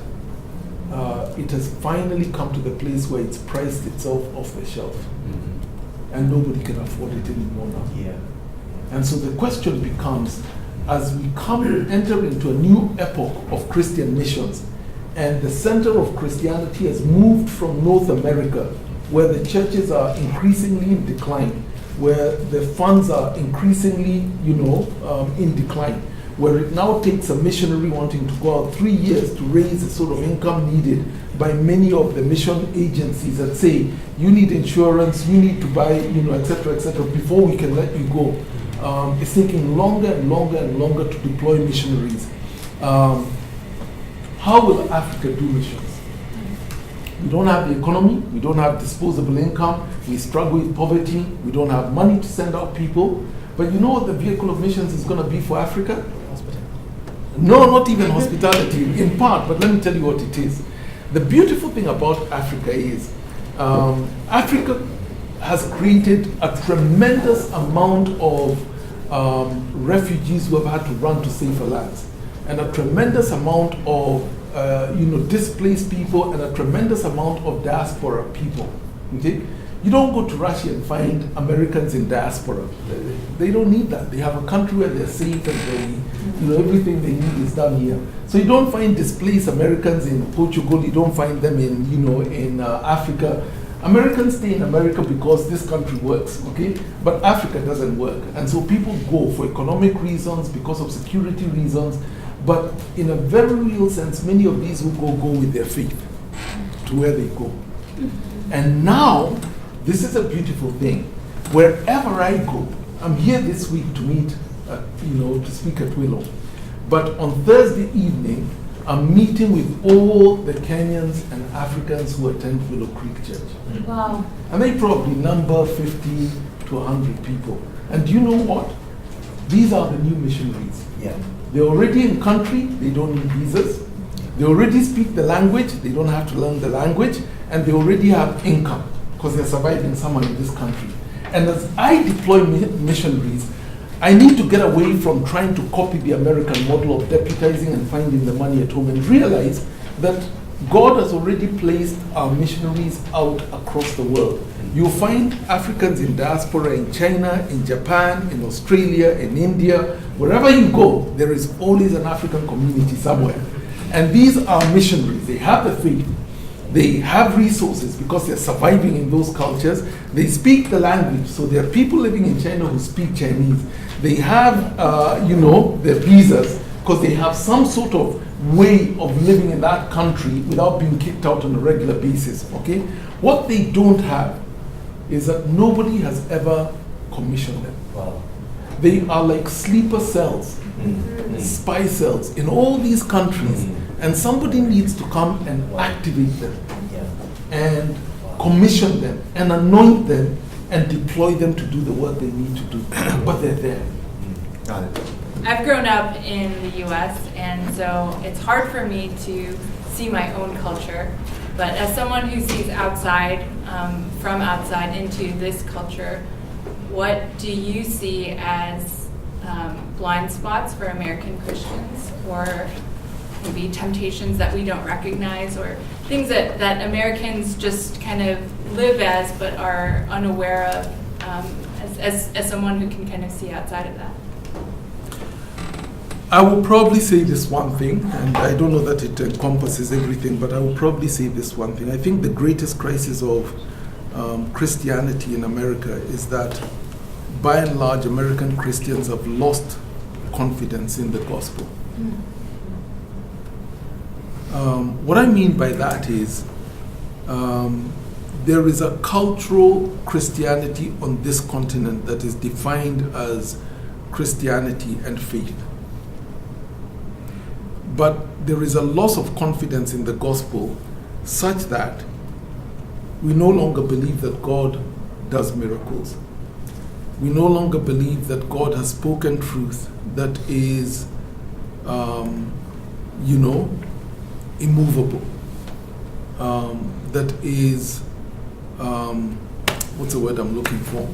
it has finally come to the place where it's priced itself off the shelf. Mm-hmm. And nobody can afford it anymore now. Yeah. And so the question becomes, as we enter into a new epoch of Christian missions, and the center of Christianity has moved from North America, where the churches are increasingly in decline, where the funds are increasingly, in decline, where it now takes a missionary wanting to go out 3 years to raise the sort of income needed by many of the mission agencies that say, you need insurance, you need to buy, etc., before we can let you go. It's taking longer and longer and longer to deploy missionaries. How will Africa do missions? We don't have the economy, we don't have disposable income, we struggle with poverty, we don't have money to send out people. But you know what the vehicle of missions is going to be for Africa? Hospitality. No, not even hospitality, in part, but let me tell you what it is. The beautiful thing about Africa is, Africa has created a tremendous amount of refugees who have had to run to safer lands, and a tremendous amount of displaced people, and a tremendous amount of diaspora people. Okay? You don't go to Russia and find Americans in diaspora. They don't need that. They have a country where they're safe and everything they need is done here. So you don't find displaced Americans in Portugal. You don't find them in Africa. Americans stay in America because this country works, okay? But Africa doesn't work. And so people go for economic reasons, because of security reasons. But in a very real sense, many of these who go with their faith to where they go. And now, this is a beautiful thing. Wherever I go, I'm here this week to meet, to speak at Willow. But on Thursday evening, I'm meeting with all the Kenyans and Africans who attend Willow Creek Church. Wow. And they probably number 50 to 100 people. And do you know what? These are the new missionaries. Yeah. They're already in country, they don't need visas. They already speak the language, they don't have to learn the language, and they already have income because they're surviving somewhere in this country. And as I deploy missionaries, I need to get away from trying to copy the American model of deputizing and finding the money at home, and realize that God has already placed our missionaries out across the world. You'll find Africans in diaspora in China, in Japan, in Australia, in India. Wherever you go, there is always an African community somewhere. And these are missionaries. They have the faith. They have resources because they're surviving in those cultures. They speak the language. So there are people living in China who speak Chinese. They have, their visas because they have some sort of way of living in that country without being kicked out on a regular basis, okay? What they don't have is that nobody has ever commissioned them. Wow. They are like sleeper cells, spy cells in all these countries, and somebody needs to come and activate them, and commission them, and anoint them, and deploy them to do the work they need to do. But they're there. Got it. I've grown up in the U.S., and so it's hard for me to see my own culture. But as someone who sees outside, from outside into this culture, what do you see as blind spots for American Christians, or maybe temptations that we don't recognize, or things that Americans just kind of live as but are unaware of, as someone who can kind of see outside of that? I will probably say this one thing, and I don't know that it encompasses everything, but I will probably say this one thing. I think the greatest crisis of Christianity in America is that, by and large, American Christians have lost confidence in the gospel. What I mean by that is there is a cultural Christianity on this continent that is defined as Christianity and faith. But there is a loss of confidence in the gospel such that we no longer believe that God does miracles. We no longer believe that God has spoken truth that is, immovable. That is, what's the word I'm looking for?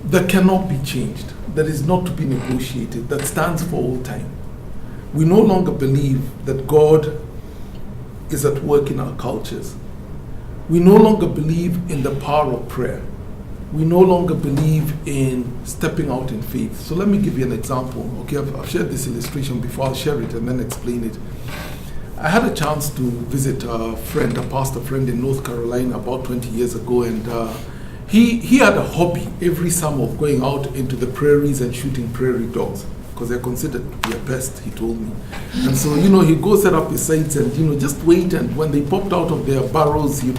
That cannot be changed, that is not to be negotiated, that stands for all time. We no longer believe that God is at work in our cultures. We no longer believe in the power of prayer. We no longer believe in stepping out in faith. So let me give you an example. Okay, I've shared this illustration before. I'll share it and then explain it. I had a chance to visit a friend, a pastor friend in North Carolina about 20 years ago, and he had a hobby every summer of going out into the prairies and shooting prairie dogs, because they're considered to be a pest, he told me. And so, he goes set up his sights and, just wait, and when they popped out of their burrows, he,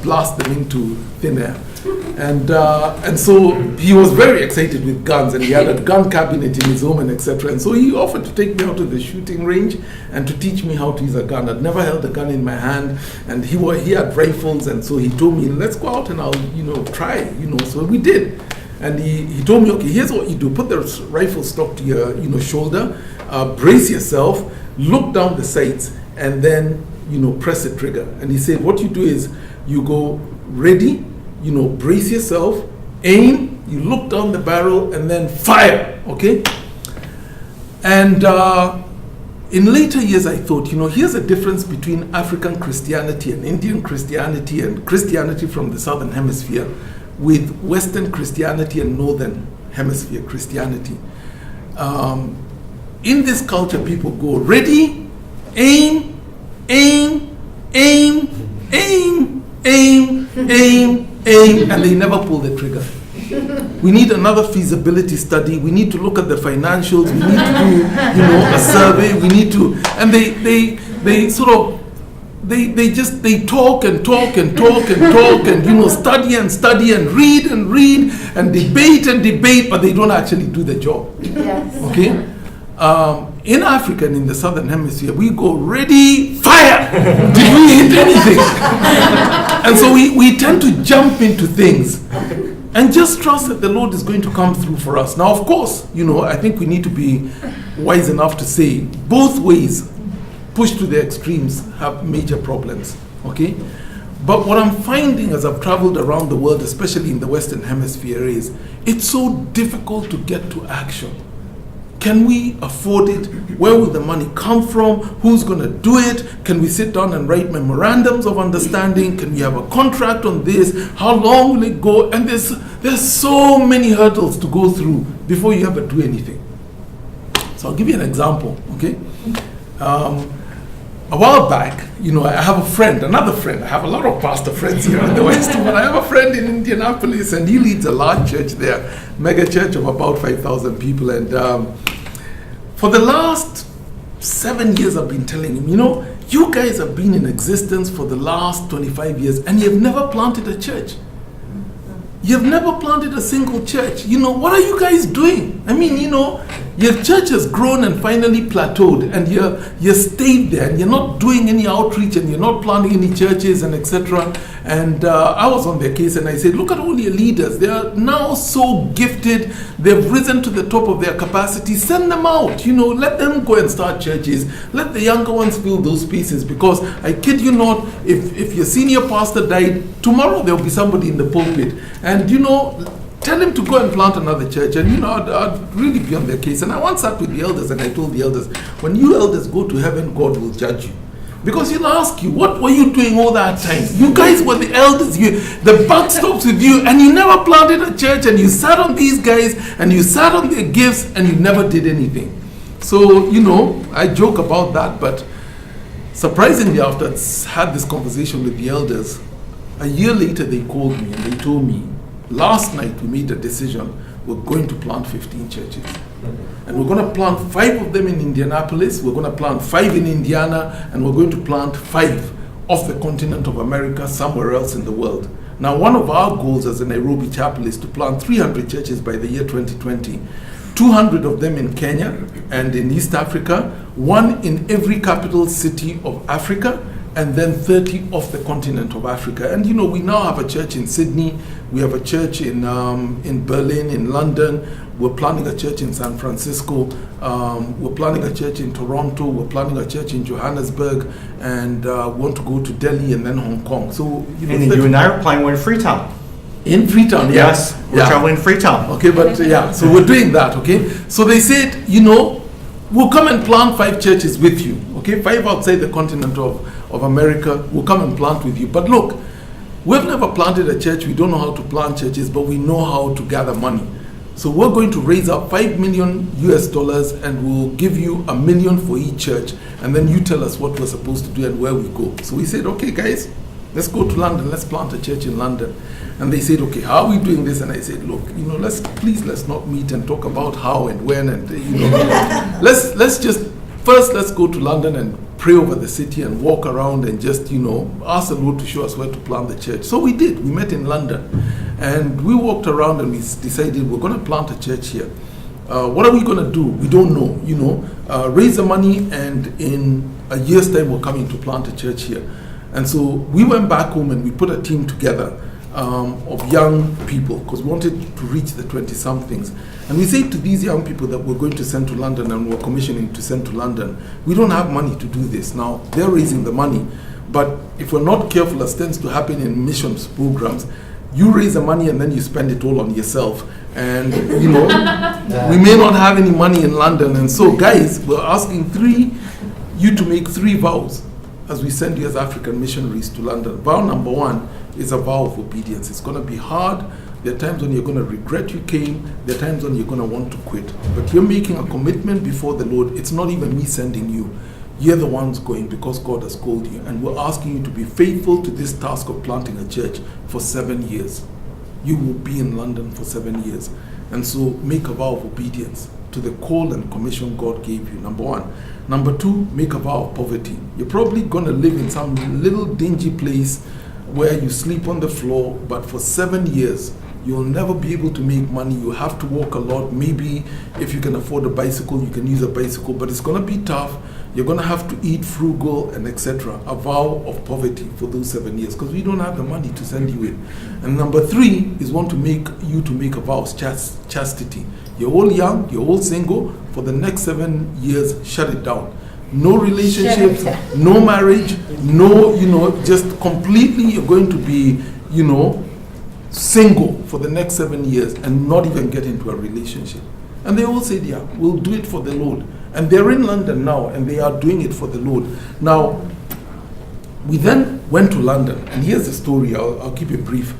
blast them into thin air. And so he was very excited with guns, and he had a gun cabinet in his home and etc. And so he offered to take me out to the shooting range and to teach me how to use a gun. I'd never held a gun in my hand, and he had rifles, and so he told me, let's go out and I'll, try, so we did. And he told me, okay, here's what you do. Put the rifle stock to your shoulder, brace yourself, look down the sights, and then, press the trigger. And he said, what you do is you go ready, brace yourself, aim, you look down the barrel, and then fire, okay? And in later years, I thought, here's a difference between African Christianity and Indian Christianity and Christianity from the Southern Hemisphere with Western Christianity and Northern Hemisphere Christianity. In this culture, people go ready, aim, aim, aim, aim, aim, aim, aim, and they never pull the trigger. We need another feasibility study. We need to look at the financials. We need to do, a survey. We need to, and they sort of, they talk and talk and talk and talk and study and read and debate, but they don't actually do the job. Yes. Okay. In Africa and in the Southern Hemisphere, we go ready, fire. Did we hit anything? And so we tend to jump into things and just trust that the Lord is going to come through for us. Now, of course, I think we need to be wise enough to say both ways, pushed to the extremes, have major problems, okay? But what I'm finding as I've traveled around the world, especially in the Western Hemisphere, is it's so difficult to get to action. Can we afford it? Where will the money come from? Who's going to do it? Can we sit down and write memorandums of understanding? Can we have a contract on this? How long will it go? And there's so many hurdles to go through before you ever do anything. So I'll give you an example, okay? A while back, I have a friend, another friend. I have a lot of pastor friends here in the West, but I have a friend in Indianapolis, and he leads a large church there, mega church of about 5,000 people. And for the last 7 years, I've been telling him, you guys have been in existence for the last 25 years, and you've never planted a church. You've never planted a single church. What are you guys doing? I mean, your church has grown and finally plateaued, and you're stayed there, and you're not doing any outreach, and you're not planting any churches, and etc. And I was on their case, and I said, look at all your leaders. They are now so gifted. They've risen to the top of their capacity. Send them out. Let them go and start churches. Let the younger ones fill those spaces. Because I kid you not, if your senior pastor died, tomorrow there will be somebody in the pulpit. And tell him to go and plant another church. And I'd really be on their case. And I once sat with the elders, and I told the elders, when you elders go to heaven, God will judge you. Because he'll ask you, what were you doing all that time? You guys were the elders. The buck stops with you, and you never planted a church, and you sat on these guys, and you sat on their gifts, and you never did anything. So, I joke about that, but surprisingly, after I had this conversation with the elders, a year later they called me, and they told me, last night we made a decision, we're going to plant 15 churches. And we're going to plant 5 of them in Indianapolis, we're going to plant 5 in Indiana, and we're going to plant 5 off the continent of America, somewhere else in the world. Now, one of our goals as a Nairobi chapel is to plant 300 churches by the year 2020. 200 of them in Kenya and in East Africa, 1 in every capital city of Africa, and then 30 off the continent of Africa. And we now have a church in Sydney, we have a church in Berlin, in London, we're planning a church in San Francisco, we're planning a church in Toronto, we're planning a church in Johannesburg, and want to go to Delhi and then Hong Kong. So and you and I are planning one in Freetown. In Freetown, yeah. Yes, we're traveling in Freetown. Okay, but so we're doing that, okay? So they said, we'll come and plant 5 churches with you, okay? 5 outside the continent of America, we'll come and plant with you. But look, we've never planted a church, we don't know how to plant churches, but we know how to gather money. So we're going to raise up $5 million US, and we'll give you $1 million for each church, and then you tell us what we're supposed to do and where we go. So we said, okay guys, let's go to London, let's plant a church in London. And they said, okay, how are we doing this? And I said, look, let's not meet and talk about how and when, and let's just first let's go to London and pray over the city and walk around and just ask the Lord to show us where to plant the church. So we did. We met in London, and we walked around, and we decided we're going to plant a church here. What are we going to do? We don't know. Raise the money, and in a year's time we're coming to plant a church here. And so we went back home and we put a team together of young people, because we wanted to reach the 20-somethings. And we said to these young people that we're going to send to London, and we're commissioning to send to London, we don't have money to do this. Now, they're raising the money, but if we're not careful, as tends to happen in missions programs, you raise the money and then you spend it all on yourself. And, we may not have any money in London. And so, guys, we're asking you to make 3 vows as we send you as African missionaries to London. Vow number 1 is a vow of obedience. It's going to be hard. There are times when you're going to regret you came. There are times when you're going to want to quit. But you're making a commitment before the Lord. It's not even me sending you. You're the ones going because God has called you. And we're asking you to be faithful to this task of planting a church for 7 years. You will be in London for 7 years. And so make a vow of obedience to the call and commission God gave you, number 1. Number 2, make a vow of poverty. You're probably going to live in some little dingy place where you sleep on the floor, but for 7 years, you'll never be able to make money. You have to walk a lot. Maybe if you can afford a bicycle, you can use a bicycle, but it's going to be tough. You're going to have to eat frugal and etc. A vow of poverty for those 7 years, because we don't have the money to send you in. And number 3 is want to make a vow of chastity. You're all young, you're all single. For the next 7 years, shut it down. No relationships, no marriage, just completely you're going to be, single for the next 7 years and not even get into a relationship. And they all said, yeah, we'll do it for the Lord. And they're in London now, and they are doing it for the Lord. Now, we then went to London, and here's the story. I'll keep it brief.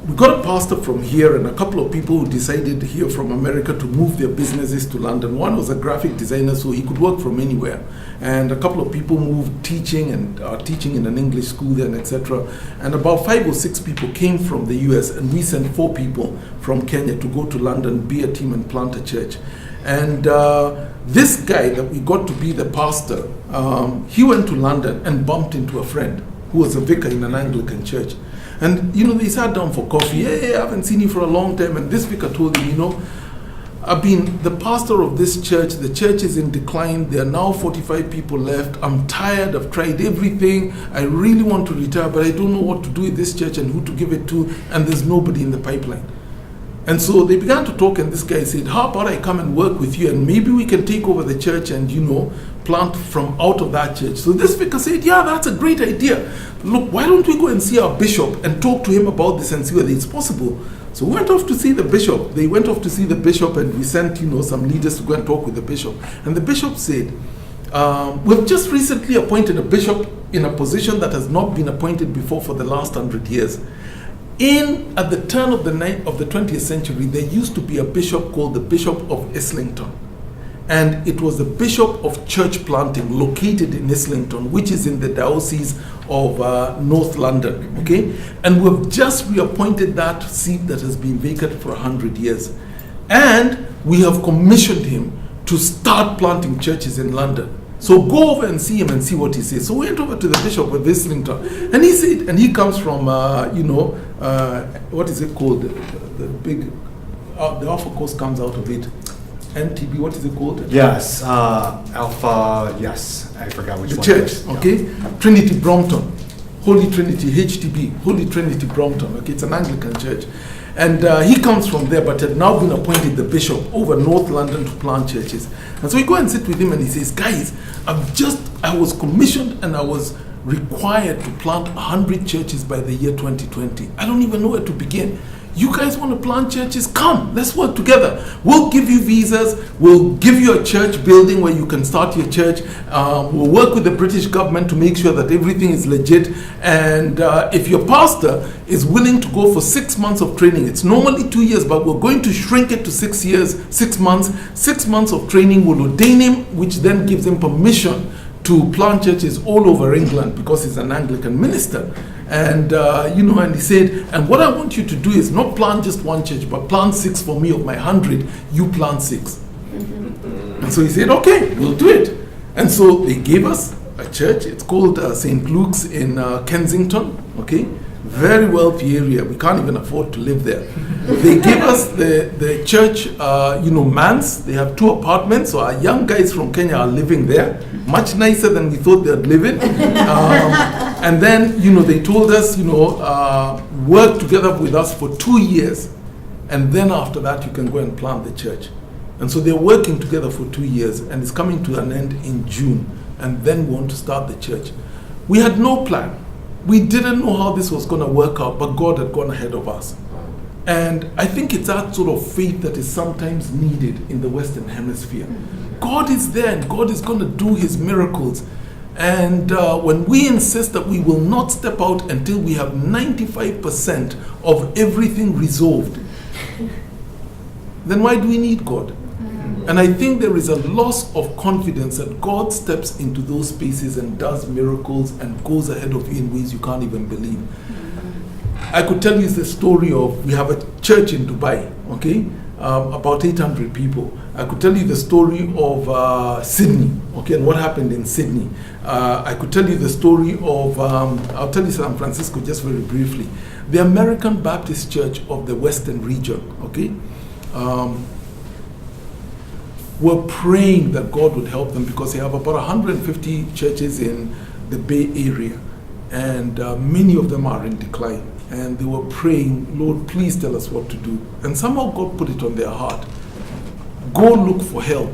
We got a pastor from here and a couple of people who decided here from America to move their businesses to London. One was a graphic designer, so he could work from anywhere. And a couple of people moved teaching and teaching in an English school there, and etc. And about 5 or 6 people came from the US, and we sent 4 people from Kenya to go to London, be a team, and plant a church. And this guy that we got to be the pastor, he went to London and bumped into a friend who was a vicar in an Anglican church. And, they sat down for coffee. Hey, I haven't seen you for a long time. And this vicar told him, I've been the pastor of this church. The church is in decline. There are now 45 people left. I'm tired. I've tried everything. I really want to retire, but I don't know what to do with this church and who to give it to, and there's nobody in the pipeline. And so they began to talk, and this guy said, how about I come and work with you, and maybe we can take over the church and, plant from out of that church. So this vicar said, yeah, that's a great idea. Look, why don't we go and see our bishop and talk to him about this and see whether it's possible. So we went off to see the bishop. They went off to see the bishop, and we sent, some leaders to go and talk with the bishop. And the bishop said, we've just recently appointed a bishop in a position that has not been appointed before for the last 100 years. At the turn of the 20th century, there used to be a bishop called the Bishop of Islington. And it was the bishop of church planting located in Islington, which is in the diocese of North London, okay? And we've just reappointed that seat that has been vacant for 100 years. And we have commissioned him to start planting churches in London. So go over and see him and see what he says. So we went over to the Bishop of Islington, and he said, and he comes from, what is it called? The big, the Alpha Course comes out of it. NTB, what is it called? Yes, Alpha, yes, I forgot which the one. Church, it is. okay? Yeah. Trinity Brompton, Holy Trinity, HTB, Holy Trinity Brompton, okay? It's an Anglican church. And he comes from there, but had now been appointed the bishop over North London to plant churches. And so we go and sit with him, and he says, guys, I was commissioned and I was required to plant 100 churches by the year 2020. I don't even know where to begin. You guys want to plant churches? Come, let's work together. We'll give you visas. We'll give you a church building where you can start your church. We'll work with the British government to make sure that everything is legit. And if your pastor is willing to go for 6 months of training, it's normally 2 years, but we're going to shrink it to 6 years, 6 months. 6 months of training will ordain him, which then gives him permission to plant churches all over England because he's an Anglican minister. And, and he said, and what I want you to do is not plant just one church, but plant 6 for me of my 100, you plant 6. And so he said, okay, we'll do it. And so they gave us a church. It's called St. Luke's in Kensington, okay? Very wealthy area. We can't even afford to live there. They gave us the church, manse. They have 2 apartments, so our young guys from Kenya are living there. Much nicer than we thought they'd live in. And then, they told us, work together with us for 2 years. And then after that, you can go and plant the church. And so they're working together for 2 years, and it's coming to an end in June. And then we want to start the church. We had no plan. We didn't know how this was going to work out, but God had gone ahead of us. And I think it's that sort of faith that is sometimes needed in the Western Hemisphere. God is there, and God is going to do his miracles. And when we insist that we will not step out until we have 95% of everything resolved, then why do we need God? And I think there is a loss of confidence that God steps into those spaces and does miracles and goes ahead of you in ways you can't even believe. I could tell you the story of, we have a church in Dubai, okay? About 800 people. I could tell you the story of Sydney, okay, and what happened in Sydney. I could tell you the story of, I'll tell you San Francisco just very briefly. The American Baptist Church of the Western region, okay? We're praying that God would help them because they have about 150 churches in the Bay Area, and many of them are in decline. And they were praying, Lord, please tell us what to do. And somehow God put it on their heart. Go look for help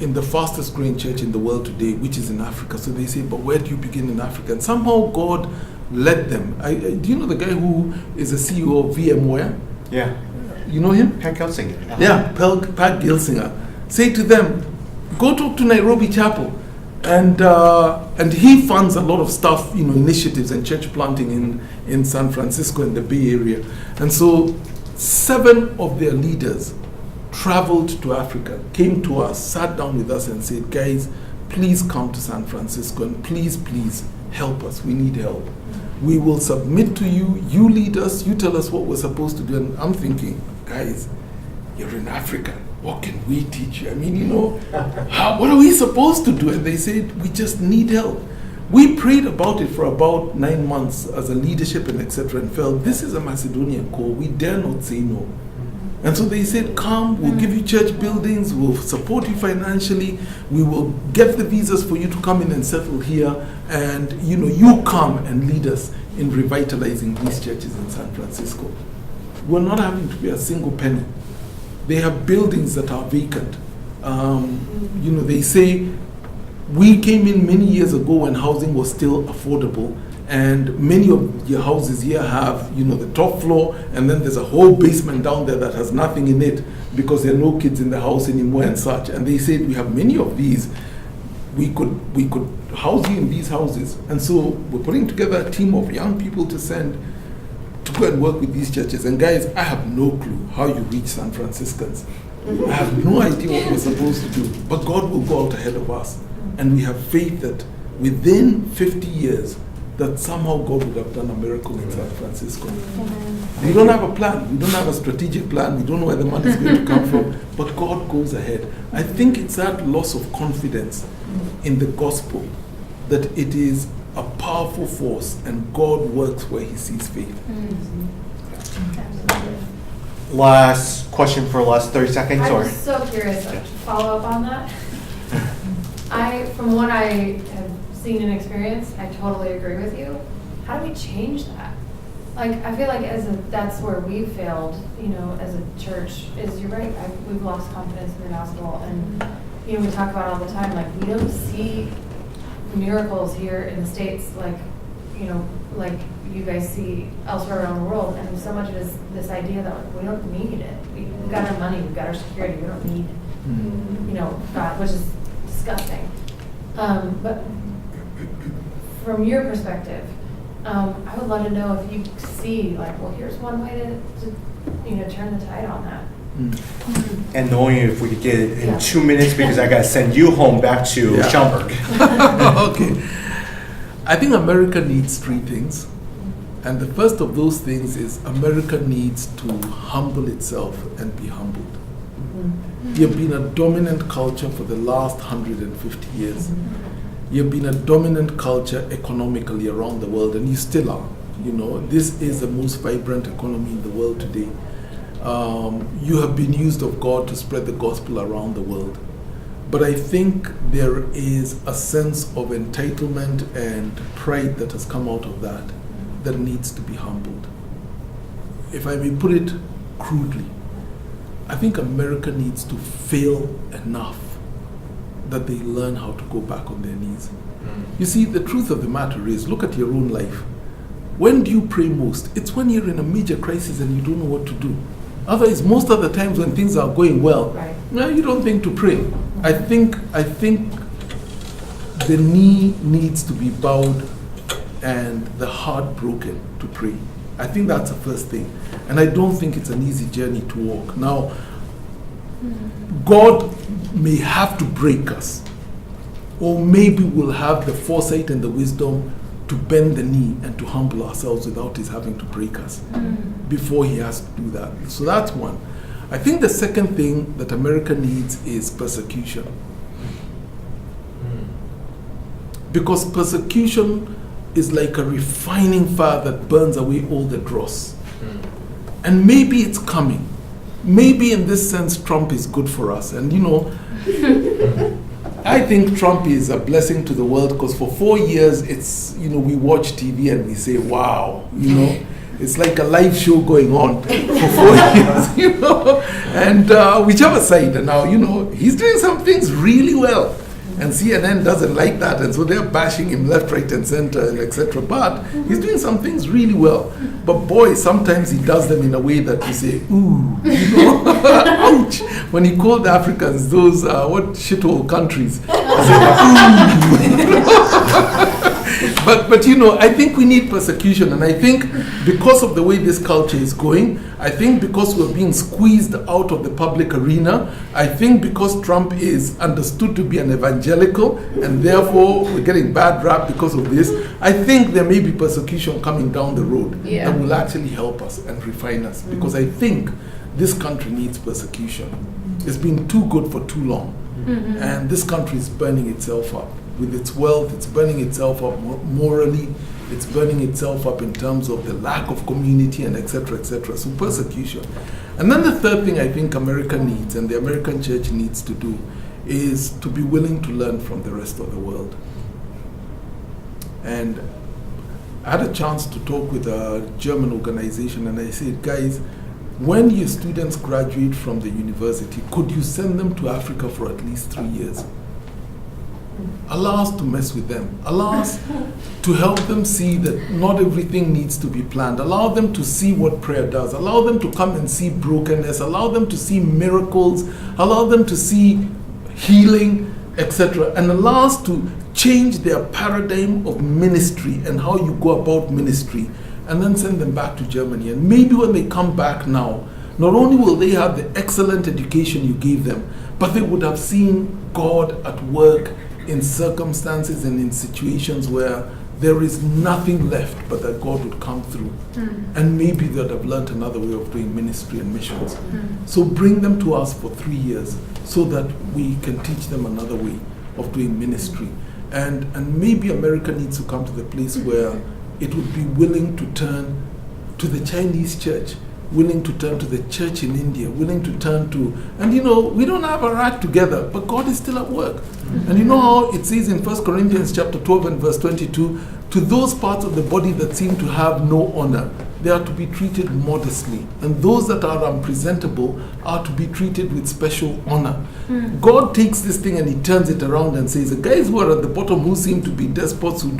in the fastest growing church in the world today, which is in Africa. So they say, but where do you begin in Africa? And somehow God led them. Do you know the guy who is the CEO of VMware? Yeah. You know him? Pat Gelsinger. Yeah, Pat Gelsinger. Say to them, go talk to Nairobi Chapel. And he funds a lot of stuff, initiatives and church planting in San Francisco and the Bay Area. And so 7 of their leaders traveled to Africa, came to us, sat down with us and said, guys, please come to San Francisco and please help us. We need help. We will submit to you. You lead us. You tell us what we're supposed to do. And I'm thinking, guys, you're in Africa. What can we teach you? I mean, what are we supposed to do? And they said, we just need help. We prayed about it for about 9 months as a leadership and etc. and felt this is a Macedonian call. We dare not say no. And so they said, come, we'll give you church buildings, we'll support you financially, we will get the visas for you to come in and settle here, and you come and lead us in revitalizing these churches in San Francisco. We're not having to pay a single penny. They have buildings that are vacant. They say, we came in many years ago when housing was still affordable, and many of your houses here have, the top floor, and then there's a whole basement down there that has nothing in it because there are no kids in the house anymore and such. And they said, we have many of these. We could house you in these houses. And so we're putting together a team of young people to send to go and work with these churches. And guys, I have no clue how you reach San Franciscans. I have no idea what we're supposed to do. But God will go out ahead of us. And we have faith that within 50 years, that somehow God would have done a miracle in San Francisco. We don't have a plan. We don't have a strategic plan. We don't know where the money is going to come from. But God goes ahead. I think it's that loss of confidence in the gospel that it is a powerful force, and God works where he sees faith. Last question for the last 30 seconds. I'm so curious to follow up on that. From what I have seen and experienced, I totally agree with you. How do we change that? Like, I feel like that's where we failed, as a church, is you're right, we've lost confidence in the gospel. And, we talk about all the time, like, we don't see miracles here in the States like you guys see elsewhere around the world. And so much of it is this idea that, like, we don't need it. We've got our money, we've got our security, we don't need, God, which is disgusting. But from your perspective, I would love to know if you see, like, well, here's one way to turn the tide on that. And knowing if we could get it in 2 minutes, because I got to send you home back to Schaumburg. Okay. I think America needs three things. And the first of those things is America needs to humble itself and be humbled. You've been a dominant culture for the last 150 years. You've been a dominant culture economically around the world, and you still are. This is the most vibrant economy in the world today. You have been used of God to spread the gospel around the world. But I think there is a sense of entitlement and pride that has come out of that needs to be humbled. If I may put it crudely, I think America needs to fail enough that they learn how to go back on their knees. You see, the truth of the matter is, look at your own life. When do you pray most? It's when you're in a major crisis and you don't know what to do. Otherwise, most of the times when things are going well, you don't think to pray. I think the knee needs to be bowed and the heart broken to pray. I think that's the first thing. And I don't think it's an easy journey to walk. Now, God may have to break us, or maybe we'll have the foresight and the wisdom to bend the knee and to humble ourselves without his having to break us before he has to do that. So that's one. I think the second thing that America needs is persecution. Because persecution is like a refining fire that burns away all the dross. And maybe it's coming. Maybe in this sense, Trump is good for us. And I think Trump is a blessing to the world, because for 4 years, it's, we watch TV and we say, wow, it's like a live show going on for 4 years, and whichever side. And now, he's doing some things really well. And CNN doesn't like that, and so they're bashing him left, right, and center, and etc. But he's doing some things really well. But boy, sometimes he does them in a way that you say, ooh, ouch. When he called Africans those, what shithole countries, I said, ooh. But I think we need persecution, and I think because of the way this culture is going, I think because we're being squeezed out of the public arena, I think because Trump is understood to be an evangelical, and therefore we're getting bad rap because of this, I think there may be persecution coming down the road that will actually help us and refine us, because I think this country needs persecution. It's been too good for too long, and this country is burning itself up. With its wealth, it's burning itself up morally, it's burning itself up in terms of the lack of community, and etc., etc. So persecution. And then the third thing I think America needs and the American church needs to do is to be willing to learn from the rest of the world. And I had a chance to talk with a German organization, and I said, guys, when your students graduate from the university, could you send them to Africa for at least 3 years? Allow us to mess with them. Allow us to help them see that not everything needs to be planned. Allow them to see what prayer does. Allow them to come and see brokenness. Allow them to see miracles. Allow them to see healing, etc. And allow us to change their paradigm of ministry and how you go about ministry, and then send them back to Germany. And maybe when they come back now, not only will they have the excellent education you gave them, but they would have seen God at work in circumstances and in situations where there is nothing left but that God would come through. And maybe they'd have learned another way of doing ministry and missions. So bring them to us for 3 years so that we can teach them another way of doing ministry. And maybe America needs to come to the place where it would be willing to turn to the Chinese church, willing to turn to the church in India, willing to turn to, and we don't have our act together, but God is still at work. And you know how it says in 1 Corinthians chapter 12 and verse 22, to those parts of the body that seem to have no honor, they are to be treated modestly. And those that are unpresentable are to be treated with special honor. God takes this thing and he turns it around and says, the guys who are at the bottom who seem to be despots, who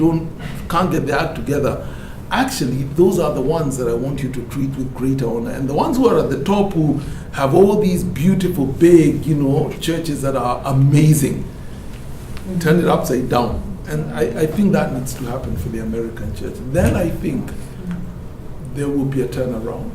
can't get their act together, actually, those are the ones that I want you to treat with greater honor. And the ones who are at the top, who have all these beautiful, big, churches that are amazing, turn it upside down. And I think that needs to happen for the American church. Then I think there will be a turnaround.